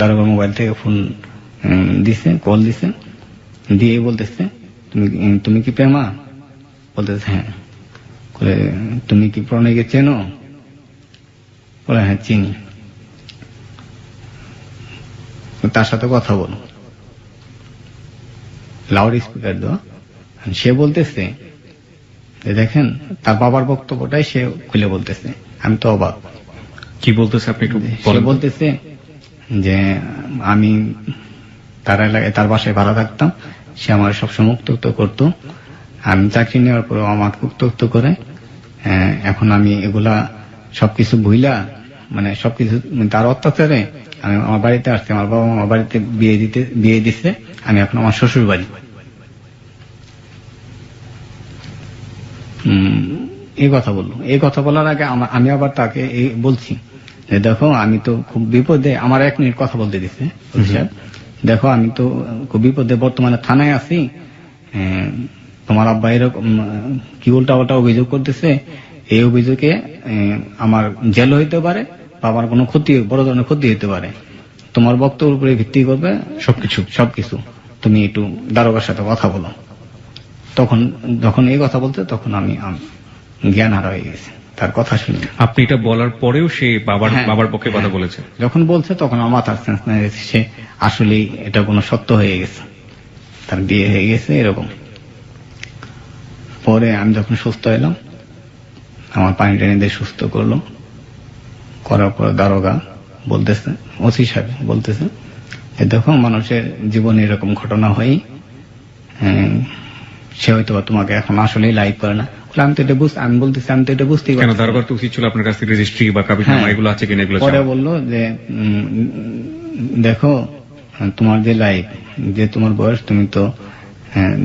দারোগার মোবাইল থেকে ফোন দিছে, কল দিছে, দিয়ে বলতেছে তুমি কি প্রেমা? বলতেছে হ্যাঁ। তুমি কি প্রণয়কে চেনো? বলে হ্যাঁ চিনি। তার সাথে কথা বলো, লাউড স্পিকার দেওয়া। সে বলতেছে দেখেন, তার বাবার বক্তব্যটাই সে খুলে বলতেছে। আমি তো অবাক। কি বলতেছে আপনি একটু সে বলতেছে যে আমি তার এলাকায় তার বাসায় ভাড়া থাকতাম, সে আমার সবসময় উত্ত্যক্ত করতো। আমি চাকরি নেওয়ার পর আমাকে উত্ত্যক্ত করে। এখন আমি এগুলা সবকিছু ভুইলা, মানে সবকিছু তার অত্যাচারে আমি আমার বাড়িতে আসছি। আমার বাবা আমার বাড়িতে বিয়ে দিচ্ছে, আমি এখন আমার শ্বশুর বাড়ি। এই কথা বললো। এই কথা বলার আগে আমি আবার তাকে বলছি যে দেখো আমি তো খুব বিপদে, আমার 1 মিনিট কথা বলতে দিচ্ছে। দেখো আমি তো খুব বিপদে, বর্তমানে থানায় আছি। তোমার আব্বা এরকম কি উল্টা অভিযোগ করতেছে, এই অভিযোগে আমার জেল হইতে পারে বা আমার কোনো ক্ষতি, বড় ধরনের ক্ষতি হইতে পারে। তোমার বক্তব্যের উপরে ভিত্তি করবে সবকিছু। তুমি একটু দারোগার সাথে কথা বলো। যখন এই কথা বলতে তখন আমি জ্ঞান হারা হয়ে গেছি তার কথা শুনে। আপনি এটা বলার পরেও সে বাবার পক্ষে কথা বলেছে? যখন বলছে তখন আমার মাথার সেন্স না গেছে, সে আসলেই এটা কোনো সত্য হয়ে গেছে, তার বিয়ে হয়ে গেছে এরকম। পরে আমি যখন সুস্থ এলাম, আমার পানি টেনে দিয়ে সুস্থ করলো। করার পর দারোগা বলতেছে, ওসি সাহেব বলতেছে, দেখো মানুষের জীবনে এরকম ঘটনা হয়, সে হয়তো তোমাকে এখন আসলেই লাইক করে না। আমি তো এটা বুঝতেই পারছি। দারোগার তো উচিত ছিল আপনার কাছে রেজিস্ট্রি বা কাবিননামা এগুলো আছে কিনা এগুলো। পরে বললো যে দেখো তোমার যে লাইফ, যে তোমার বয়স, তুমি তো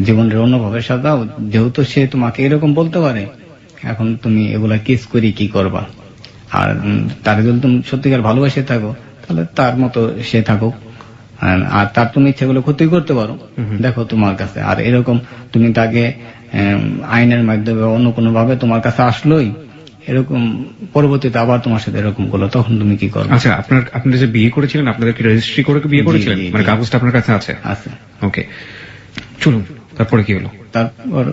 জীবনের অন্যভাবে সাজাও, যেহেতু সে তোমাকে এরকম বলতে পারে, এখন তুমি এগুলা কেস করি কি করবা? আর তার যদি তুমি সত্যিকার ভালোবাসে থাকো তাহলে তার মতো সে থাকুক, আর তার তুমি ইচ্ছাগুলো ক্ষতি করতে পারো, দেখো তোমার কাছে। আর এরকম তুমি তাকে আইনের মাধ্যমে অন্য কোনো ভাবে তোমার কাছে আসলোই, এরকম পরবর্তীতে আবার তোমার সাথে এরকম করলো, তখন তুমি কি করবে? আচ্ছা, আপনি যে বিয়ে করেছিলেন, আপনাদের কি রেজিস্ট্রি করে বিয়ে করেছিলেন? মানে কাগজটা আপনার কাছে আছে? আছে। ওকে, চলুন তারপরে কি হলো? তারপর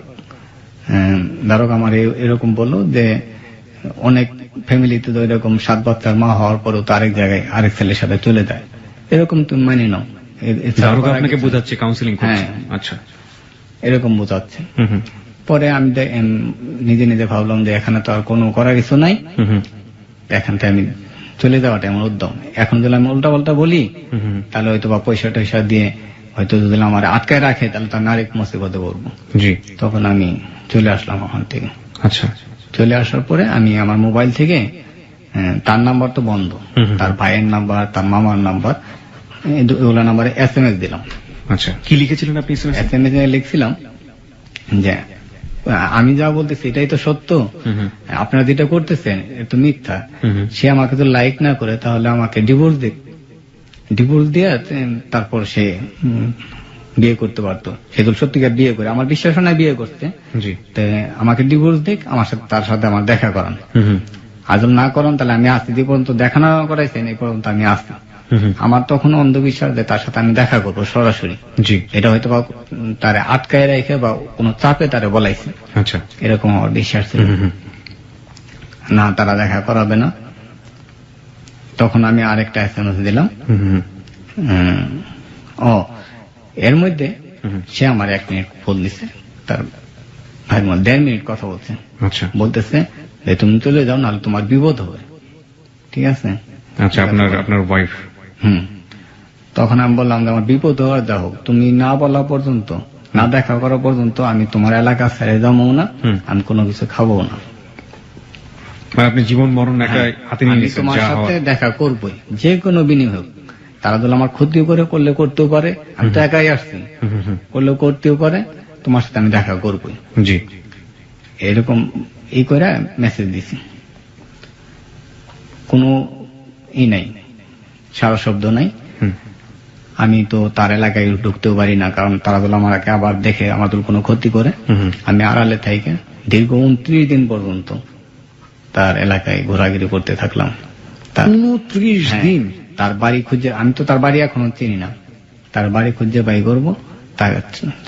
দারোগা আমার এরকম বললো যে অনেক ফ্যামিলিতে তো এরকম 7 বাচ্চার মা হওয়ার পরও তো আরেক জায়গায় আরেক ছেলের সাথে চলে যায়, এরকম তুমি মানে নাও। দারোগা আপনাকে বোঝাচ্ছে, কাউন্সিলিং করছে? আচ্ছা, এরকম বোঝাচ্ছে। পরে আমি নিজে নিজে ভাবলাম যে এখানে তো আর কোনো করার কিছু নাই, এখান থেকে আমি চলে যাওয়াটা আমার উদ্যম। এখন যদি আমি উল্টা পাল্টা বলি তাহলে হয়তো বা পয়সা টয়সা দিয়ে হয়তো যদি আমার আটকায় রাখে তাহলে তো আমি আরেক মুসিবতে পড়বো। জি। তখন আমি চলে আসলাম ওখান থেকে। আচ্ছা, চলে আসার পরে আমি আমার মোবাইল থেকে তার নাম্বার তো বন্ধ, তার ভাইয়ের নাম্বার, তার মামার নাম্বার, ওগুলো নাম্বারে SMS দিলাম। আচ্ছা, কি লিখেছিলেন আপনি? SMS লিখছিলাম যে আমি যা বলতেছি এটাই তো সত্য, আপনারা যেটা করতেছেন এটা মিথ্যা। সে আমাকে তো লাইক না করে তাহলে আমাকে ডিভোর্স দিয়ে তারপর সে বিয়ে করতে পারতো। সে তো সত্যিকার বিয়ে করে, আমার বিশ্বাস নাই বিয়ে করতে, আমাকে ডিভোর্স দিক, আমার সাথে তার সাথে আমার দেখা করান। আজল না করান তাহলে আমি আসছি, যে পর্যন্ত দেখা না করাইছেন এই পর্যন্ত আমি আসছি। আমার তখন অন্ধবিশ্বাস যে তার সাথে আমি দেখা করবো সরাসরি। এটা হয়তো বা তারে আটকায় রেখে বা কোনো চাপে তারে বলাইছে, এরকম আমার বিশ্বাস ছিল না, তারা দেখা করাবে না। তখন আমি আরেকটা SMS দিলাম। এর মধ্যে সে আমার 1 মিনিট ফোন দিছে, তার ভাই 1.5 মিনিট কথা বলছে। বলতেছে যে তুমি চলে যাও নাহলে তোমার বিপদ হবে, ঠিক আছে? আচ্ছা, আপনার ওয়াইফ? তখন আমি বললাম যে আমার বিপদ হওয়ার যা হোক, তুমি না বলা পর্যন্ত, না দেখা করা পর্যন্ত আমি তোমার এলাকা ছেড়ে যাবো না, আমি কোনো কিছু খাবো না। আপনি জীবন মরণ হাতে নিয়ে নিয়েছেন, তোমার সাথে দেখা করবোই, যে কোনো বিনিময়। তারা যদি আমার ক্ষতি করলে করতেও পারে, আমি তো একাই আসছি, করলে করতেও পারে, তোমার সাথে আমি দেখা করবোই। জি, এরকম এই করে মেসেজ দিছি। কোনো নাই, সারা শব্দ নাই। আমি তো তার এলাকায় ঢুকতেও পারি না, কারণ তারা যদি আমাকে আবার দেখে আমাদের কোনো ক্ষতি করে। আমি আড়ালে থাইকে দীর্ঘ 29 দিন পর্যন্ত তার এলাকায় ঘোরাঘুরি করতে থাকলাম। 29 দিন? তার বাড়ি খুঁজে, আমি তো তার বাড়ি এখনো চিনি না, তার বাড়ি খুঁজে বাই করবো, তার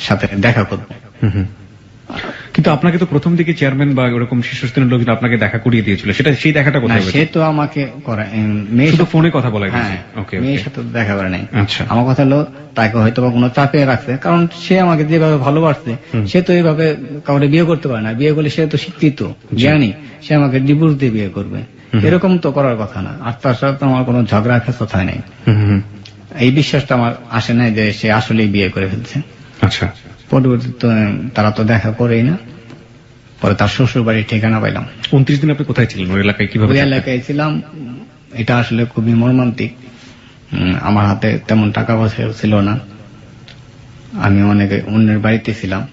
সাথে দেখা করবো। কিন্তু আপনাকে তো প্রথম দিকে চেয়ারম্যান বা ওরকম শীর্ষস্থানীয় লোক আপনাকে দেখা করিয়ে দিয়েছিল, সেই দেখাটা কোথায়? সে তো আমাকে ফোনে কথা বলা, মেয়ের সাথে দেখা করে নাই। আমার কথা হলো তাকে হয়তো বা কোনো চাপে রাখছে, কারণ সে আমাকে যেভাবে ভালোবাসছে, সে তো এইভাবে কাউরে বিয়ে করতে পারে না। বিয়ে করলে সে তো শিক্ষিত জ্ঞানী, সে আমাকে ডিভোর্স দিয়ে বিয়ে করবে, এরকম তো করার কথা না। আর তার সাথে তো আমার কোনো ঝগড়া খেসত হয় নাই। এই বিশ্বাসটা আমার আসে নাই যে সে আসলেই বিয়ে করে ফেলছে। আচ্ছা, পরবর্তীতে তারা তো দেখা করেই না। পরে তার শ্বশুর বাড়ির ঠিকানা পাইলাম। 29 দিন আপনি কোথায় ছিলেন? ওই এলাকায় কিভাবে ওই থাকতেন? এলাকায় ছিলাম। এটা আসলে খুবই মর্মান্তিক। আমার হাতে তেমন টাকা পয়সা ছিল না। আমি অনেকে অন্যের বাড়িতে ছিলাম,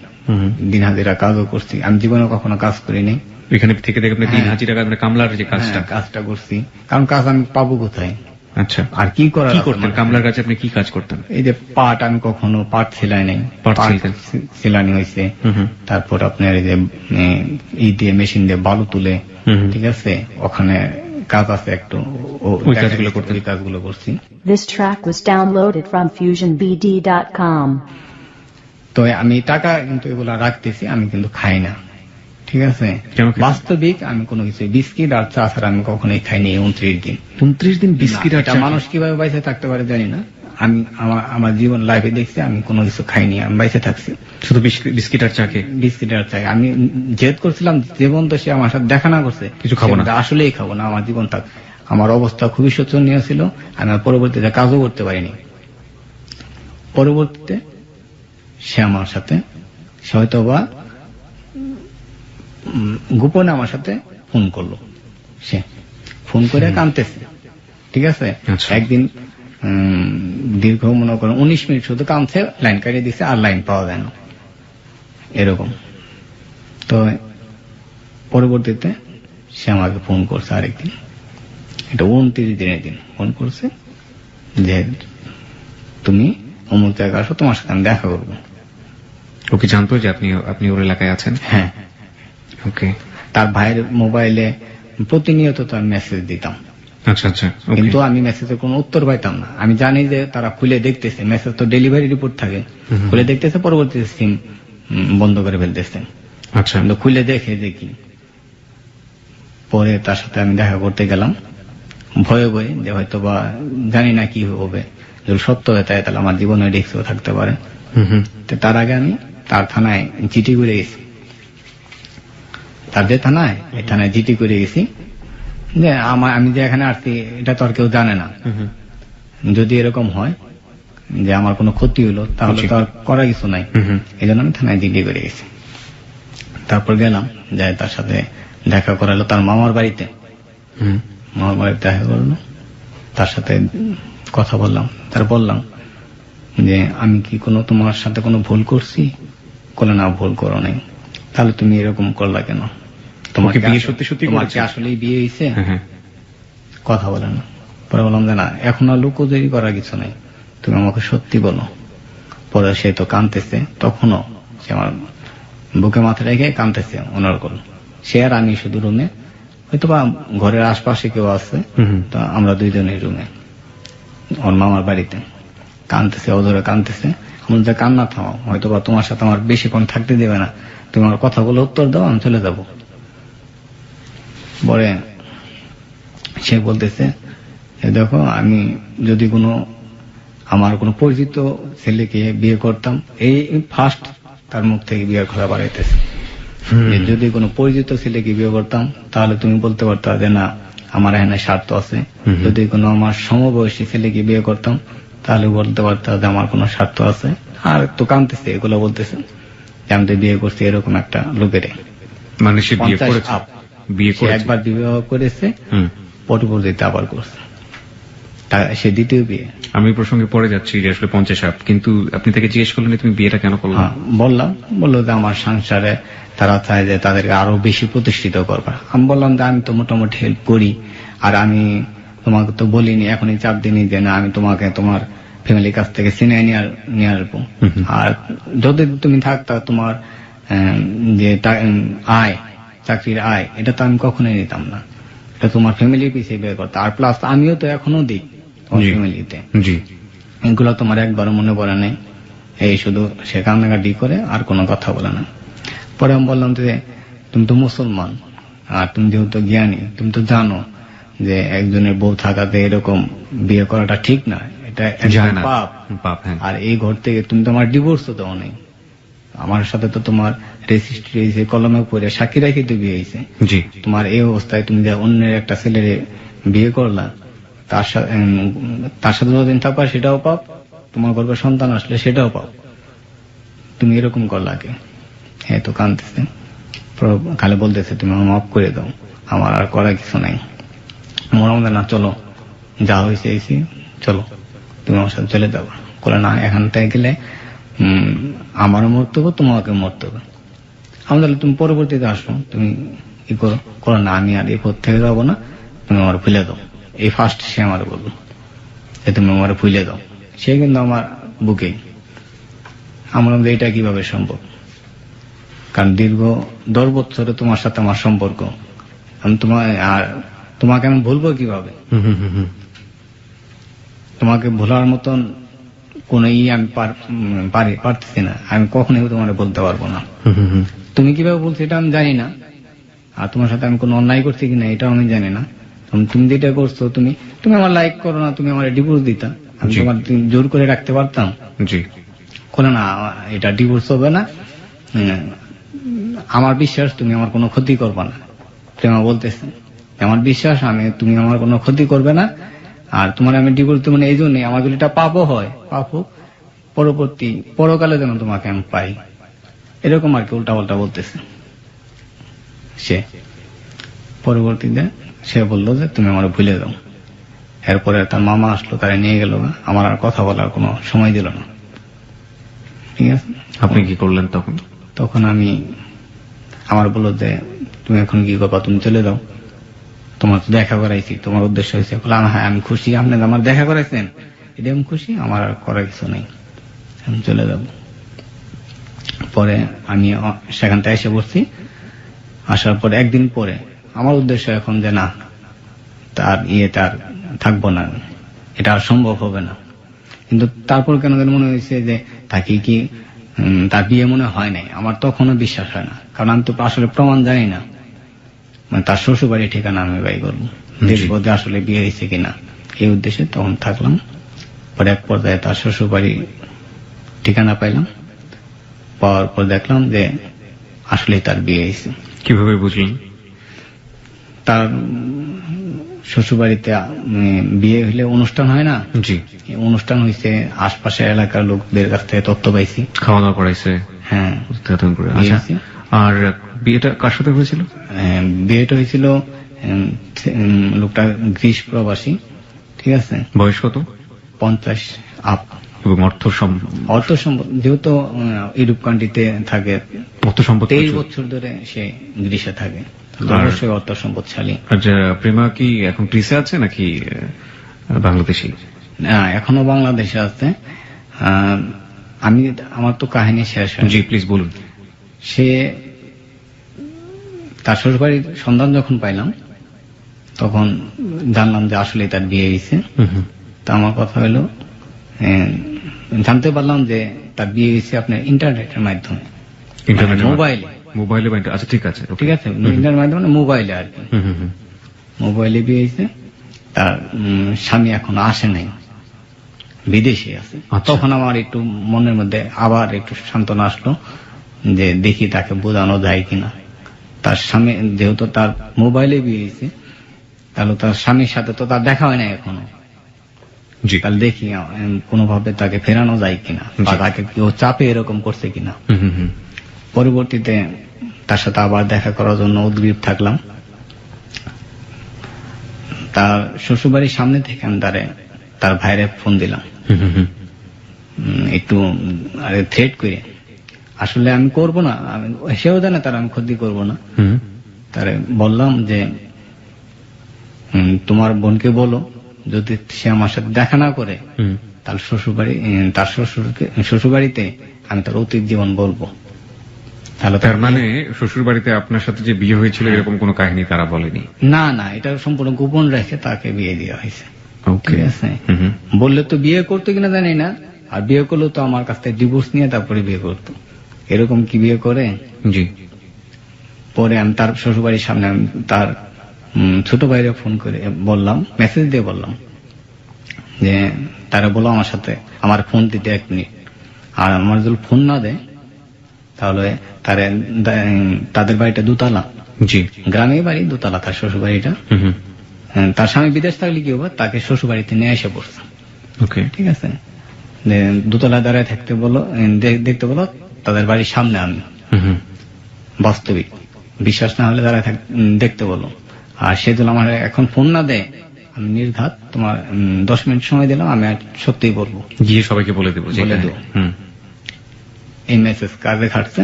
দিন হাজিরা কাজও করছি। আমি জীবনে কখনো কাজ করিনি। এখানে থেকে দেখে আপনি দিন হ্যাঁ। হাজিরা মানে কামলার যে কাজটা। হ্যাঁ, কাজটা করছি, কারণ কাজ আমি পাবো কোথায়? আচ্ছা, আর কি করার কি আছে করতেন আমার? কামলার কাছে? আপনি কি কাজ করতেন? এই যে পাট, আমি কখনো পাট সেলাই নেই। পাট ছিলতেন? সেলানি হয়েছে। তারপর আপনার এই যে ই দিয়ে মেশিন দিয়ে বালু তুলে, ঠিক আছে, ওখানে কাজ আছে একটু, ওই কাজগুলো করতেন? ওই কাজগুলো করছি। This track was downloaded from FusionBD.com. তো আমি টাকা কিন্তু এগুলা রাখতেছি, আমি কিন্তু খাই না, ঠিক আছে। কেন খান? বাস্তবিক আমি কোনো কিছু বিস্কিট আর চা ছাড়া আমি কখনোই খাইনি 29 দিন। 29 দিন বিস্কিট আর এটা চা? মানুষ কিভাবে বাইসে থাকতে পারে জানি না। আমি আমার জীবন লাইফে দেখছি আমি কোনো কিছু খাইনি, আমি বাইসে থাকছি শুধু বিস্কিট আর চা খেয়ে? বিস্কিট আর চাই। আমি জেদ করছিলাম, জীবন তো সে আমার সাথে দেখা না করছে, কিছু খাবো না। সে আসলেই খাবো না, আমার জীবন থাক। আমার অবস্থা খুবই শোচনীয় ছিল। আমি আর পরবর্তীতে কাজও করতে পারিনি। পরবর্তীতে সে আমার সাথে, সে হয়তো বা গোপনে আমার সাথে ফোন করলো। সে ফোন করে কাঁদতেছে, ঠিক আছে। আচ্ছা। একদিন দীর্ঘ মনে করেন 19 মিনিট শুধু কাঁদছে, লাইন কাটিয়ে দিচ্ছে, আর লাইন পাওয়া যায় না, এরকম। তো পরবর্তীতে সে আমাকে ফোন করছে আরেকদিন, এটা 29 দিনের দিন ফোন করছে যে তুমি অমুক জায়গায় আসো, তোমার সাথে আমি দেখা করবো। ও কি জানতো যে আপনি ওর এলাকায় আছেন? হ্যাঁ। ওকে। তার ভাইয়ের মোবাইলে প্রতিনিয়ত তার মেসেজ দিতাম, আচ্ছা আচ্ছা, ওকে। কিন্তু আমি মেসেজের কোনো উত্তর পাইতাম না। আমি জানি যে তারা খুলে দেখতেছে, মেসেজ তো ডেলিভারি রিপোর্ট থাকে, খুলে দেখতেছে, পরবর্তীতে সিম বন্ধ করে ফেলতেছে। আচ্ছা, কিন্তু খুলে দেখে দেখি। পরে তার সাথে আমি দেখা করতে গেলাম ভয়ে ভয়ে, যে হয়তো বা জানি না কি হবে, যদি সত্য হয় তাহলে আমার জীবনে রিস্কও থাকতে পারে। তো তার আগে আমি তার থানায় চিঠি করে গেছি, তার যে থানায়, এই থানায় জিটি করে গেছি যে আমি যে এখানে আসছি এটা তো আর কেউ জানে না। যদি এরকম হয় যে আমার কোনো ক্ষতি হলো, তাহলে তো আর করার কিছু নাই। এই জন্য আমি থানায় জিডি করে গেছি। তারপর গেলাম, যাই তার সাথে দেখা করালো তার মামার বাড়িতে। মামার বাড়িতে দেখা করলো, তার সাথে কথা বললাম। তার বললাম যে আমি কি কোনো তোমার সাথে কোনো ভুল করছি? বলে না, ভুল করো নাই। তাহলে তুমি এরকম করলা কেন? তোমাকে বিয়ে সত্যি সত্যি তোমাকে আসলেই বিয়ে হয়েছে? হ্যাঁ। কথা বলে না। পরে বললাম যে না, এখন আর লুকোচুরি করার কিছু নাই, তুমি আমাকে সত্যি বলো। পরে সে তো কাঁদতেছে, তখনও সে আমার বুকে মাথা রেখে কাঁদতেছে অনর্গল। সে আর আমি শুধু রুমে, হয়তো বা ঘরের আশপাশে কেউ আছে, তো আমরা দুইজনের রুমে ওর মামার বাড়িতে। কাঁদতেছে, অধরে কাঁদতেছে। আমার যে কান্না থামাও, হয়তো বা তোমার সাথে আমার বেশিক্ষণ থাকতে দেবে না, তুমি আমার কথাগুলো উত্তর দাও, আমি চলে যাব। পরে সে বলতেছে, দেখো আমি যদি আমার কোনো পরিচিত ছেলেকে বিয়ে করতাম, এই ফার্স্ট তার মুখ থেকে বিয়ের কথা বাড়াইতেছে, যদি কোনো পরিচিত ছেলেকে বিয়ে করতাম তাহলে তুমি বলতে পারতা যে না আমার এখানে স্বার্থ আছে। যদি কোনো আমার সমবয়সী ছেলেকে বিয়ে করতাম তাহলে বলতে পারতা যে আমার কোনো স্বার্থ আছে। আর তো কাঁদতেছে, এগুলো বলতেছে যে আমি তো বিয়ে করছি এরকম একটা লোকেরে। মানে সে বিয়ে 50 করেছে? up। বিয়ে সে করেছে? একবার বিবাহ করেছে, পরবর্তীতে আবার করছে, সে দ্বিতীয় বিয়ে। আমি এই প্রসঙ্গে পরে যাচ্ছি যে আসলে 50 আপ, কিন্তু আপনি তাকে জিজ্ঞেস করলেন তুমি বিয়েটা কেন করলে? হ্যাঁ, বললো যে আমার সংসারে তারা চায় যে তাদেরকে আরো বেশি প্রতিষ্ঠিত করবে। আমি বললাম যে আমি তো মোটামুটি হেল্প করি, আর আমি তোমাকে তো বলিনি, এখনই চাপ দিনই যে না আমি তোমাকে তোমার ফ্যামিলির কাছ থেকে ছিনিয়ে নিয়ে আসবো। আর যদি তুমি থাকতা তোমার যে আয়, চাকরির আয়, এটা তো আমি কখনোই নিতাম না, এটা তোমার ফ্যামিলির পিছিয়ে বের করতে। আর প্লাস আমিও তো এখনো দিই তোমার ফ্যামিলিতে। জি। এগুলো তোমার একবারও মনে পড়ে নেই। এই শুধু সে কান্নাকাটি করে, আর কোনো কথা বলে না। পরে আমি বললাম যে তুমি তো মুসলমান, আর তুমি যেহেতু জ্ঞানী, তুমি তো জানো যে একজনের বউ থাকাতে এরকম বিয়ে করাটা ঠিক না, এটা যায় না, পাপ। পাপ, হ্যাঁ। আর এই ঘর থেকে তুমি তো আমার ডিভোর্সও দেওয়া নেই, আমার সাথে তো তোমার রেজিস্ট্রি হয়েছে, কলমে পড়ে সাক্ষী রাখি তো বিয়ে হয়েছে। জি। তোমার এই অবস্থায় তুমি যে অন্যের একটা ছেলের বিয়ে করলা, তার সাথে যতদিন থাকবা সেটাও পাপ, তোমার গর্ভে সন্তান আসলে সেটাও পাপ। তুমি এরকম করলা কে? হ্যাঁ, তো কাঁদতেছে, খালি বলতেছে তুমি আমার মাফ করে দাও, আমার আর করার কিছু নাই। মনে মনে না, চলো যা হয়েছে হয়েছে, চলো তুমি আমার সাথে চলে যাবো। বলে না, এখান থেকে গেলে আমারও মরতে হবে, তোমাকে মরতে হবে। আমি তাহলে তুমি পরবর্তীতে আসো, তুমি কি করো? করো না, আমি আর এই পথ থেকে যাবো না, তুমি আমার ভুলে দাও। এই ফার্স্ট সে আমার বললো যে তুমি আমার ভুলে দাও। সে কিন্তু আমার বুকে। আমার মধ্যে এটা কিভাবে সম্ভব? কারণ দীর্ঘ 10 বছরে তোমার সাথে আমার সম্পর্ক, আমি তোমাকে আমি ভুলবো কিভাবে? তোমাকে ভোলার মতন কোন আমি পারতেছি না, আমি কখনোই তোমার বলতে পারবো না। তুমি কিভাবে বলছো এটা আমি জানি না, আর তোমার সাথে আমি কোনো অন্যায় করছি কিনা এটাও আমি জানি না। তুমি যেটা করছো, তুমি আমার লাইক করো না, তুমি আমার ডিভোর্স দিতা, আমি তোমার জোর করে রাখতে পারতাম। জি। কোনো না, এটা ডিভোর্স হবে না, আমার বিশ্বাস তুমি আমার কোনো ক্ষতি করবে না। প্রেমা বলতেছে আমার বিশ্বাস তুমি আমার কোনো ক্ষতি করবে না, আর তোমার আমি ডিভোর্স দেবো না এই জন্যই, আমার যদি এটা পাপও হয়, পাপ হোক, পরকালে যেন তোমাকে আমি পাই, এরকম আর কি উল্টা পাল্টা বলতেছে। সে পরবর্তীতে সে বললো যে তুমি আমার ভুলে দাও। এরপরে তার মামা আসলো, তারা নিয়ে গেল, আমার আর কথা বলার কোনো সময় দিল না। ঠিক আছে, আপনি কি করলেন তখন? তখন আমার বললো যে তুমি এখন কি করবা, তুমি চলে যাও, তোমার তো দেখা করাইছি, তোমার উদ্দেশ্য হয়েছে। বললাম হ্যাঁ আমি খুশি, আপনি আমার দেখা করাইছেন, এটা আমি খুশি, আমার আর করার কিছু নেই, আমি চলে যাব। পরে আমি সেখান থেকে এসে বসছি। আসার পরে একদিন পরে আমার উদ্দেশ্য এখন যে না, তার থাকবো না, এটা আর সম্ভব হবে না। কিন্তু তারপর কেন যেন মনে হয়েছে যে তাকে কি তার বিয়ে মনে হয় নাই। আমার তখনও বিশ্বাস হয় না, কারণ আমি তো আসলে প্রমাণ জানি না। মানে তার শ্বশুরবাড়ির ঠিকানা আমি বাই করবো, দেখবো যে আসলে বিয়ে হয়েছে কিনা, এই উদ্দেশ্যে তখন থাকলাম। পরে এক পর্যায়ে তার শ্বশুরবাড়ি ঠিকানা পাইলাম, পাওয়ার পর দেখলাম যে আসলে তার বিয়ে হয়েছে। কিভাবে বুঝলেন? তার শ্বশুরবাড়িতে বিয়ে হলে অনুষ্ঠান হয় না? জি। অনুষ্ঠান হয়েছে, আশপাশের এলাকার লোকদের কাছ থেকে তথ্য পাইছি, খাওয়া দাওয়া করাইছে। হ্যাঁ। আচ্ছা, আর বিয়েটা কার সাথে হয়েছিল? বিয়েটা হয়েছিল লোকটা গ্রিস প্রবাসী, ঠিক আছে। বয়স কত? 50 আপ। এবং অর্থ সম্পদ, যেহেতু ইউরোপ কান্ট্রিতে থাকে, অর্থ সম্পদ 23 বছর ধরে সে গ্রিসে থাকে, অবশ্যই অর্থ সম্পদশালী। আচ্ছা, প্রেমা কি এখন গ্রিসে আছে নাকি বাংলাদেশি? এখনো বাংলাদেশে আছে। আমার তো কাহিনী শেষ হয়। জি, প্লিজ বলুন। সে তার শ্বশুরবাড়ির সন্ধান যখন পাইলাম, তখন জানলাম যে আসলে তার বিয়ে হয়েছে। তা আমার কথা হলো, জানতে পারলাম যে তার বিয়ে হয়েছে আপনার ইন্টারনেটের মাধ্যমে, মোবাইলে। আচ্ছা, ঠিক আছে, ঠিক আছে, ইন্টারনেটের মাধ্যমে, মোবাইলে আর কি, মোবাইলে বিয়ে হয়েছে। তার স্বামী এখন আসে নাই, বিদেশে আছে। তখন আমার একটু মনের মধ্যে আবার একটু সান্ত্বনা আসলো যে দেখি তাকে বোঝানো যায় কিনা। তার স্বামী যেহেতু তার মোবাইলে বিয়ে হয়েছে, তাহলে তার স্বামীর সাথে তো তার দেখা হয় না এখনো। তাহলে দেখি কোনোভাবে তাকে ফেরানো যায় কিনা, বা তাকে কেউ চাপে এরকম করছে কিনা। পরবর্তীতে তার সাথে আবার দেখা করার জন্য উদ্গ্রীব থাকলাম। তার শ্বশুরবাড়ির সামনে থেকে আমি তার ভাইরে ফোন দিলাম, একটু থ্রেট করে। আসলে আমি করব না, সেও জানে তার আমি ক্ষতি করব না। তারে বললাম যে তোমার বোনকে বলো, যদি সে আমার সাথে দেখা না করে, তার শ্বশুরবাড়িতে আমি তার অতীত জীবন বলবো। তাহলে তার মানে শ্বশুর বাড়িতে আপনার সাথে যে বিয়ে হয়েছিল এরকম কোনো কাহিনী তারা বলেনি? না, এটা সম্পূর্ণ গোপন রেখে তাকে বিয়ে দেওয়া হয়েছে। ঠিক আছে, বললে তো বিয়ে করতো কিনা জানি না, আর বিয়ে করলো তো আমার কাছ থেকে ডিভোর্স নিয়ে তারপরে বিয়ে করতো। এরকম কি বিয়ে করে? জি। পরে আমি তার শ্বশুরবাড়ির সামনে তার ছোট ভাইরে ফোন করে বললাম, মেসেজ দিয়ে বললাম যে তারা বলো আমার সাথে আমার ফোন দিতে 1 মিনিট, আর আমার যদি ফোন না দেয় তাহলে তাদের বাড়িটা দোতলা, জি। গ্রামে বাড়ি, দোতলা তার শ্বশুর বাড়িটা। হুম হুম। তার স্বামী বিদেশ থাকলে কি হবে, তাকে শ্বশুর বাড়িতে নিয়ে এসে পড়ছে। ওকে। ঠিক আছে, যে দোতলা দাঁড়ায় থাকতে বলো, দেখতে বলো তাদের বাড়ির সামনে আমি। হুম হুম। বাস্তবিক বিশ্বাস না হলে দাঁড়ায় দেখতে বলো। আর সে যদি আমার এখন ফোন না দেয়, আমি নির্ঘাত তোমার 10 মিনিট সময় দিলাম, আমি আর সত্যিই বলবো, গিয়ে সবাইকে বলে দেবো। বলে দেবো। হুম। এই মেসেজ কাজে খাটছে,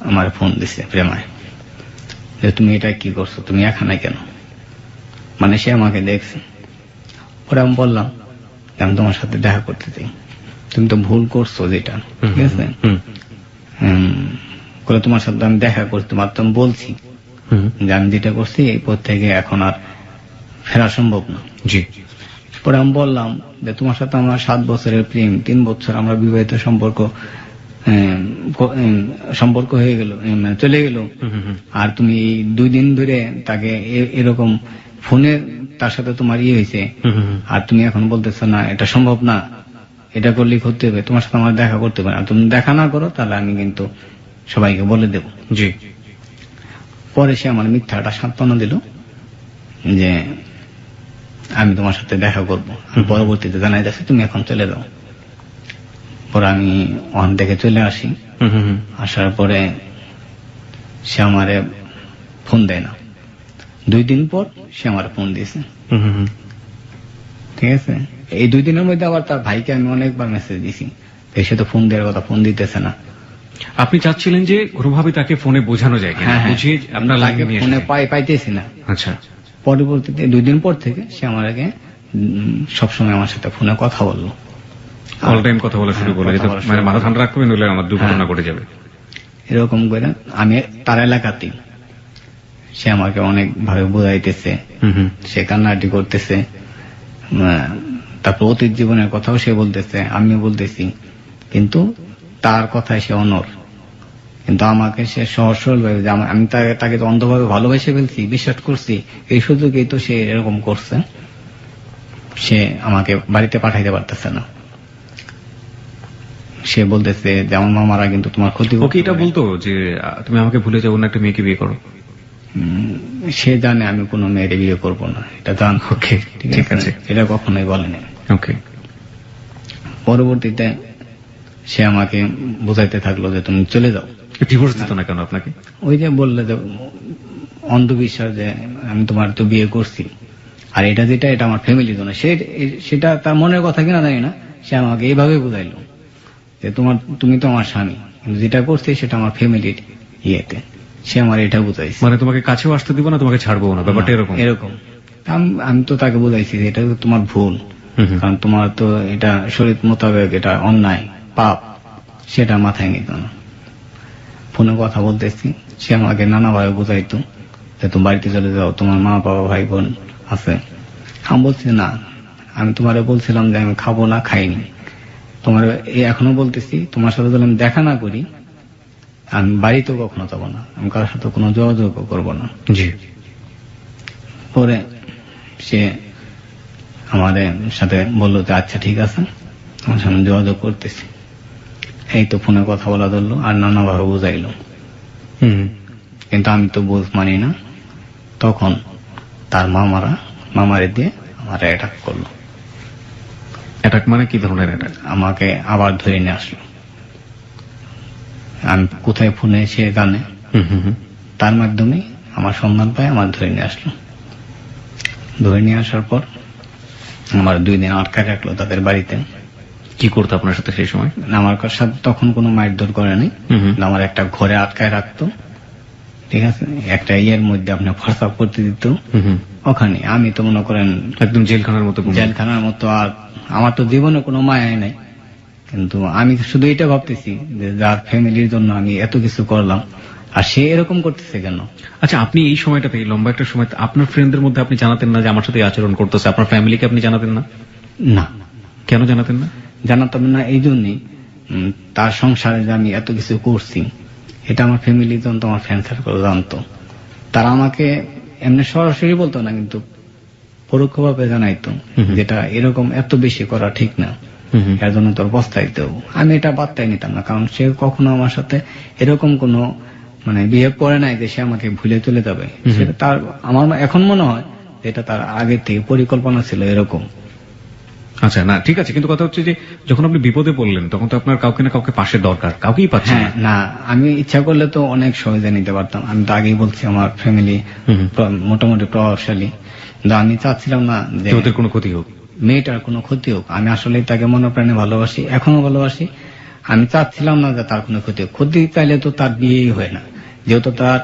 আমার ফোন দিছে প্রেমায়, যে তুমি এটা কি করছো, তুমি এখানে কেন? মানে সে আমাকে দেখছে। পরে আমি বললাম যে আমি তোমার সাথে দেখা করতে চাই, তুমি তো ভুল করছো যেটা, ঠিক আছে? করে তোমার সাথে আমি দেখা করতে পারতাম, বলছি যে আমি যেটা করছি এই পথ থেকে এখন আর ফেরা সম্ভব না। জি। পরে আমি বললাম যে তোমার সাথে আমার 7 বছরের প্রেম, 3 বছর আমরা বিবাহিত সম্পর্ক হয়ে গেল, চলে গেল, আর তুমি 2 দিন ধরে তাকে এরকম ফোনে তার সাথে তোমার হয়েছে, আর তুমি এখন বলতেছো না এটা সম্ভব না, এটা করলে করতে হবে, তোমার সাথে আমার দেখা করতে হবে না, তুমি দেখা না করো তাহলে আমি কিন্তু সবাইকে বলে দেব। জি। পরে সে আমার মিথ্যাটা সান্ত্বনা দিল যে আমি তোমার সাথে দেখা করব, পরবর্তীতে জানাই যাচ্ছে তুমি এখন চলে যাও। পরে আমি ওখান থেকে চলে আসি। আসার পরে সে আমারে ফোন দেয় না, 2 দিন পর সে আমার ফোন দিয়েছে। ঠিক আছে, এই 2 দিনের মধ্যে আবার তার ভাইকে আমি অনেকবার মেসেজ দিছি, সে তো ফোন দেওয়ার কথা, ফোন দিতেছে না। আপনি চাচ্ছিলেন যে কোনোভাবে তাকে ফোনে বোঝানো যায় কিনা, বুঝিয়ে আপনার তাকে ফোনে পাইতেছি না। আচ্ছা। পরবর্তীতে 2 দিন পর থেকে সে আমার আগে সবসময় আমার সাথে ফোনে কথা বললো, অল টাইম কথা বলা শুরু করলো, মানে মাথা ঠান্ডা রাখবেন, নইলে আমার দুর্ঘটনা ঘটে যাবে। এরকম করে আমি তার এলাকাতেই সে আমাকে অনেক ভাবে বোঝাইতেছে, সে কান্নাকাটি করতেছে, তারপর অতীত জীবনের কথাও সে বলতেছে, আমিও বলতেছি, কিন্তু তার কথায় সে অনর। কিন্তু আমাকে সে সহজ সরল ভাবে, আমি তাকে তো অন্ধভাবে ভালোবেসে ফেলছি, বিশ্বাস করছি, এই সুযোগেই তো সে এরকম করছে। সে আমাকে বাড়িতে পাঠাইতে পারতেছে না, সে বলতেছে যে আমার মামারা কিন্তু তোমার ক্ষতি করতে ওকে এটা পারে। বলতো যে তুমি আমাকে ভুলে যাও, অন্য একটা মেয়েকে বিয়ে করো। সে জানে আমি কোনো মেয়ের বিয়ে করবো না, এটা জান। ওকে, ঠিক আছে। এটা কখনোই বলেনি। ওকে। পরবর্তীতে সে আমাকে বোঝাইতে থাকলো যে তুমি চলে যাও। ডিভোর্স দিত না কেন আপনাকে? ওই যে বললে যে অন্ধবিশ্বাস, যে আমি তোমার তো বিয়ে করছি, আর এটা যেটা এটা আমার ফ্যামিলির জন্য, সেটা তার মনের কথা কিনা জানি না, সে আমাকে এইভাবে বুঝাইলো যে তুমি তো আমার স্বামী, কিন্তু যেটা করছি সেটা আমার ফ্যামিলির ইয়েতে, সে আমার এটা বুঝাইছে। মানে তোমাকে কাছেও আসতে দিব না, তোমাকে ছাড়বো না, ব্যাপারটা এরকম? এরকম। আমি তো তাকে বুঝাইছি যে এটা তো তোমার ভুল, কারণ তোমার তো এটা শরীর মোতাবেক এটা অন্যায়, পাপ, সেটা মাথায় নিত না। ফোনে কথা বলতেছি, সে আমাকে নানাভাবে বুঝাইতো যে তুমি বাড়িতে চলে যাও, তোমার মা বাবা ভাই বোন আছে। আমি বলছি না, আমি তোমারে বলছিলাম যে আমি খাবো না, খাইনি। তোমার এখনো বলতেছি, তোমার সাথে যদি আমি দেখা না করি আমি বাড়িতেও কখনো যাবো না, আমি কারোর সাথে কোনো যোগাযোগ করবো না। জি। পরে সে আমাদের সাথে বললো যে আচ্ছা ঠিক আছে, আমার সামনে যোগাযোগ করতেছি। এই তো ফোনে কথা বলা ধরলো, আর নানাভাবে বুঝাইলো, কিন্তু আমি তো বুঝ মানি না। তখন তার মামারে দিয়ে আমার অ্যাটাক করলো। অ্যাটাক মানে কি ধরনের অ্যাটাক? আমাকে আবার ধরে নিয়ে আসলো। আমি কোথায় ফোনে সে জানে, তার মাধ্যমে আমার সন্ধান পায়, আমার ধরে নিয়ে আসলো। ধরে নিয়ে আসার পর আমার 2 দিন আটকায় রাখলো তাদের বাড়িতে। কি করতো আপনার সাথে সেই সময়? আমার সাথে তখন কোনো মারধর করে নাই, আমার একটা ঘরে আটকায় রাখতো। ঠিক আছে, একটা ইয়ের মধ্যে আপনি ফর্সআপ করতে দিত ওখানে। আমি তো মনে করেন একদম জেলখানার মতো। জেলখানার মতো। আর আমার তো জীবনে কোনো মায়াই নাই, কিন্তু আমি শুধু এটা ভাবতেছি যে যার ফ্যামিলির জন্য আমি এত কিছু করলাম, আর সে এরকম করতেছে কেন? আচ্ছা, আপনি এই সময়টাতে, লম্বা একটা সময়, আপনার ফ্রেন্ডদের মধ্যে আপনি জানাতেন না যে আমার সাথে আচরণ করতেছে? আপনার ফ্যামিলিকে আপনি জানাতেন না? না। কেন জানাতেন না? জানাতাম না এই জন্যই, তার সংসারে যে আমি এত কিছু করছি এটা আমার ফ্যামিলি জানতো, আমার ফ্রেন্ড সার্কেল জানতো। তারা আমাকে এমনি সরাসরি বলতো না, কিন্তু পরোক্ষভাবে জানাইতো যেটা এরকম এত বেশি করা ঠিক না। এর জন্য তোর পস্তাইতে হবে। আমি এটা বার্তাই নিতাম না, কারণ সে কখনো আমার সাথে এরকম কোনো মানে বিহেভ করে নাই যে সে আমাকে ভুলে চলে যাবে। সেটা তার আমার এখন মনে হয় যে এটা তার আগে থেকে পরিকল্পনা ছিল এরকম। আচ্ছা, না ঠিক আছে, কিন্তু কথা হচ্ছে যে যখন আপনি বিপদে পড়লেন তখন তো আপনার কাউকে না কাউকে পাশে দরকার, কাউকেই পাচ্ছেন হ্যাঁ, না আমি ইচ্ছা করলে তো অনেক সহজে নিতে পারতাম। আমি তো আগেই বলছি আমার ফ্যামিলি মোটামুটি প্রভাবশালী, কিন্তু আমি চাচ্ছিলাম না যে ওদের কোনো ক্ষতি হোক, মেয়েটার কোনো ক্ষতি হোক। আমি আসলে তাকে মনে প্রাণে ভালোবাসি, এখনো ভালোবাসি। আমি চাচ্ছিলাম না যে তার কোনো ক্ষতি হোক। ক্ষতি চাইলে তো তার বিয়েই হয় না, যেহেতু তার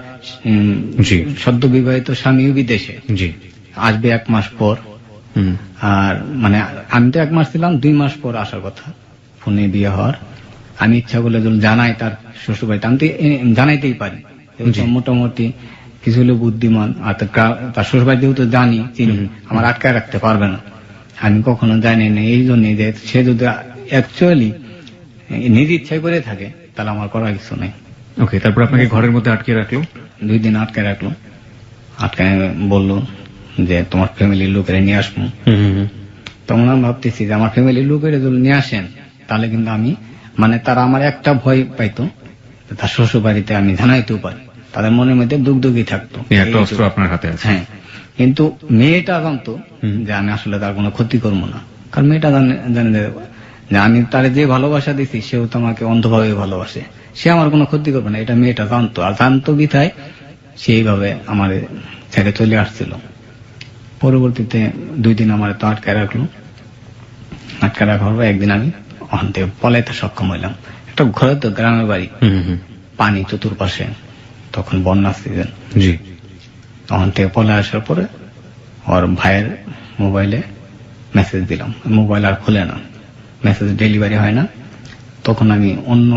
জি সদ্য বিবাহিত স্বামীও বিদেশে, জি আসবে 1 মাস পর। আর মানে আমি তো 1 মাস ছিলাম, 2 মাস পর আসার কথা ফোনে বিয়ে হওয়ার। আমি ইচ্ছা করলে যদি জানাই তার শ্বশুর বাড়িতে, আমি তো জানাইতেই পারি, জি। মোটামুটি কিছু হলে বুদ্ধিমান। আর তার শ্বশুর বাড়ি যেহেতু জানি চিনি, আমার আটকায় রাখতে পারবে না। আমি কখনো জানি না, এই জন্যই যে সে যদি অ্যাকচুয়ালি নিজ ইচ্ছায় করে থাকে তাহলে আমার করার কিছু নেই। ওকে, তারপর আপনাকে ঘরের মধ্যে আটকে রাখলো? 2 দিন আটকায় রাখলো, আটকায় বললো যে তোমার ফ্যামিলির লোকেরা নিয়ে আসবো। তখন আমি ভাবতেছি যে আমার ফ্যামিলির লোকেরা যদি নিয়ে আসেন তাহলে কিন্তু আমি মানে তারা আমার একটা ভয় পাইতো, তার শ্বশুর বাড়িতে আমি জানাইতেও পারি, তাদের মনের মধ্যে দুগদুগি থাকতো। একটা অস্ত্র আপনার হাতে আছে। হ্যাঁ, কিন্তু মেয়েটা জানতো যে আমি আসলে তার কোনো ক্ষতি করবো না, কারণ মেয়েটা জানে যে আমি তারে যে ভালোবাসা দিচ্ছি সেও তো আমাকে অন্ধভাবে ভালোবাসে, সে আমার কোনো ক্ষতি করবে না, এটা মেয়েটা জানতো। আর জানতো বিধায় সেইভাবে আমার ছেড়ে চলে আসছিল। পরবর্তীতে 2 দিন আমার তো আটকায় রাখলো, আটকায় রাখার পর একদিন আমি ওখান থেকে পলাইতে সক্ষম হইলাম। একটা ঘরে তো গ্রামের বাড়ি, পানি চতুর্পাশে, তখন বন্যা সিজন। জি। ওখান থেকে পলায় আসার পরে ওর ভাইয়ের মোবাইলে মেসেজ দিলাম, মোবাইল আর খুলে না, মেসেজ ডেলিভারি হয় না। তখন আমি অন্য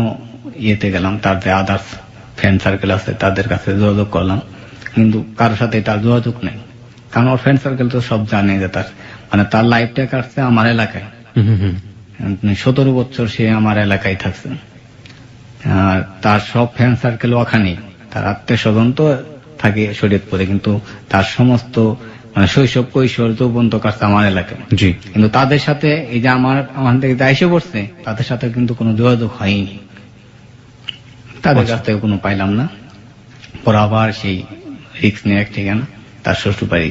ইয়েতে গেলাম, তার যে আদার্স ফ্রেন্ড সার্কেল আছে তাদের কাছে যোগাযোগ করলাম, কিন্তু কারোর সাথে তার যোগাযোগ নেই, কারণ ওর ফ্রেন্ড সার্কেল তো সব জানে যে তার মানে তার লাইফটা কাটছে আমার এলাকায়। 17 বছর সে আমার এলাকায় থাকছে, আর তার সব ফ্রেন্ড সার্কেল ওখানেই, তার আত্মীয় স্বজন তো থাকে শরীয়তপুরে, কিন্তু তার সমস্ত মানে শৈশব কৈশোর যৌবন তো কাটছে আমার এলাকায়। জি। কিন্তু তাদের সাথে এই যে আমার থেকে যা এসে পড়ছে তাদের সাথে কিন্তু কোনো যোগাযোগ হয়নি, তাদের কাছ থেকে কোনো পাইলাম না। পর আবার সেই রিক্স নিয়ে এক ঠিকানা তার শ্বশুর বাড়ি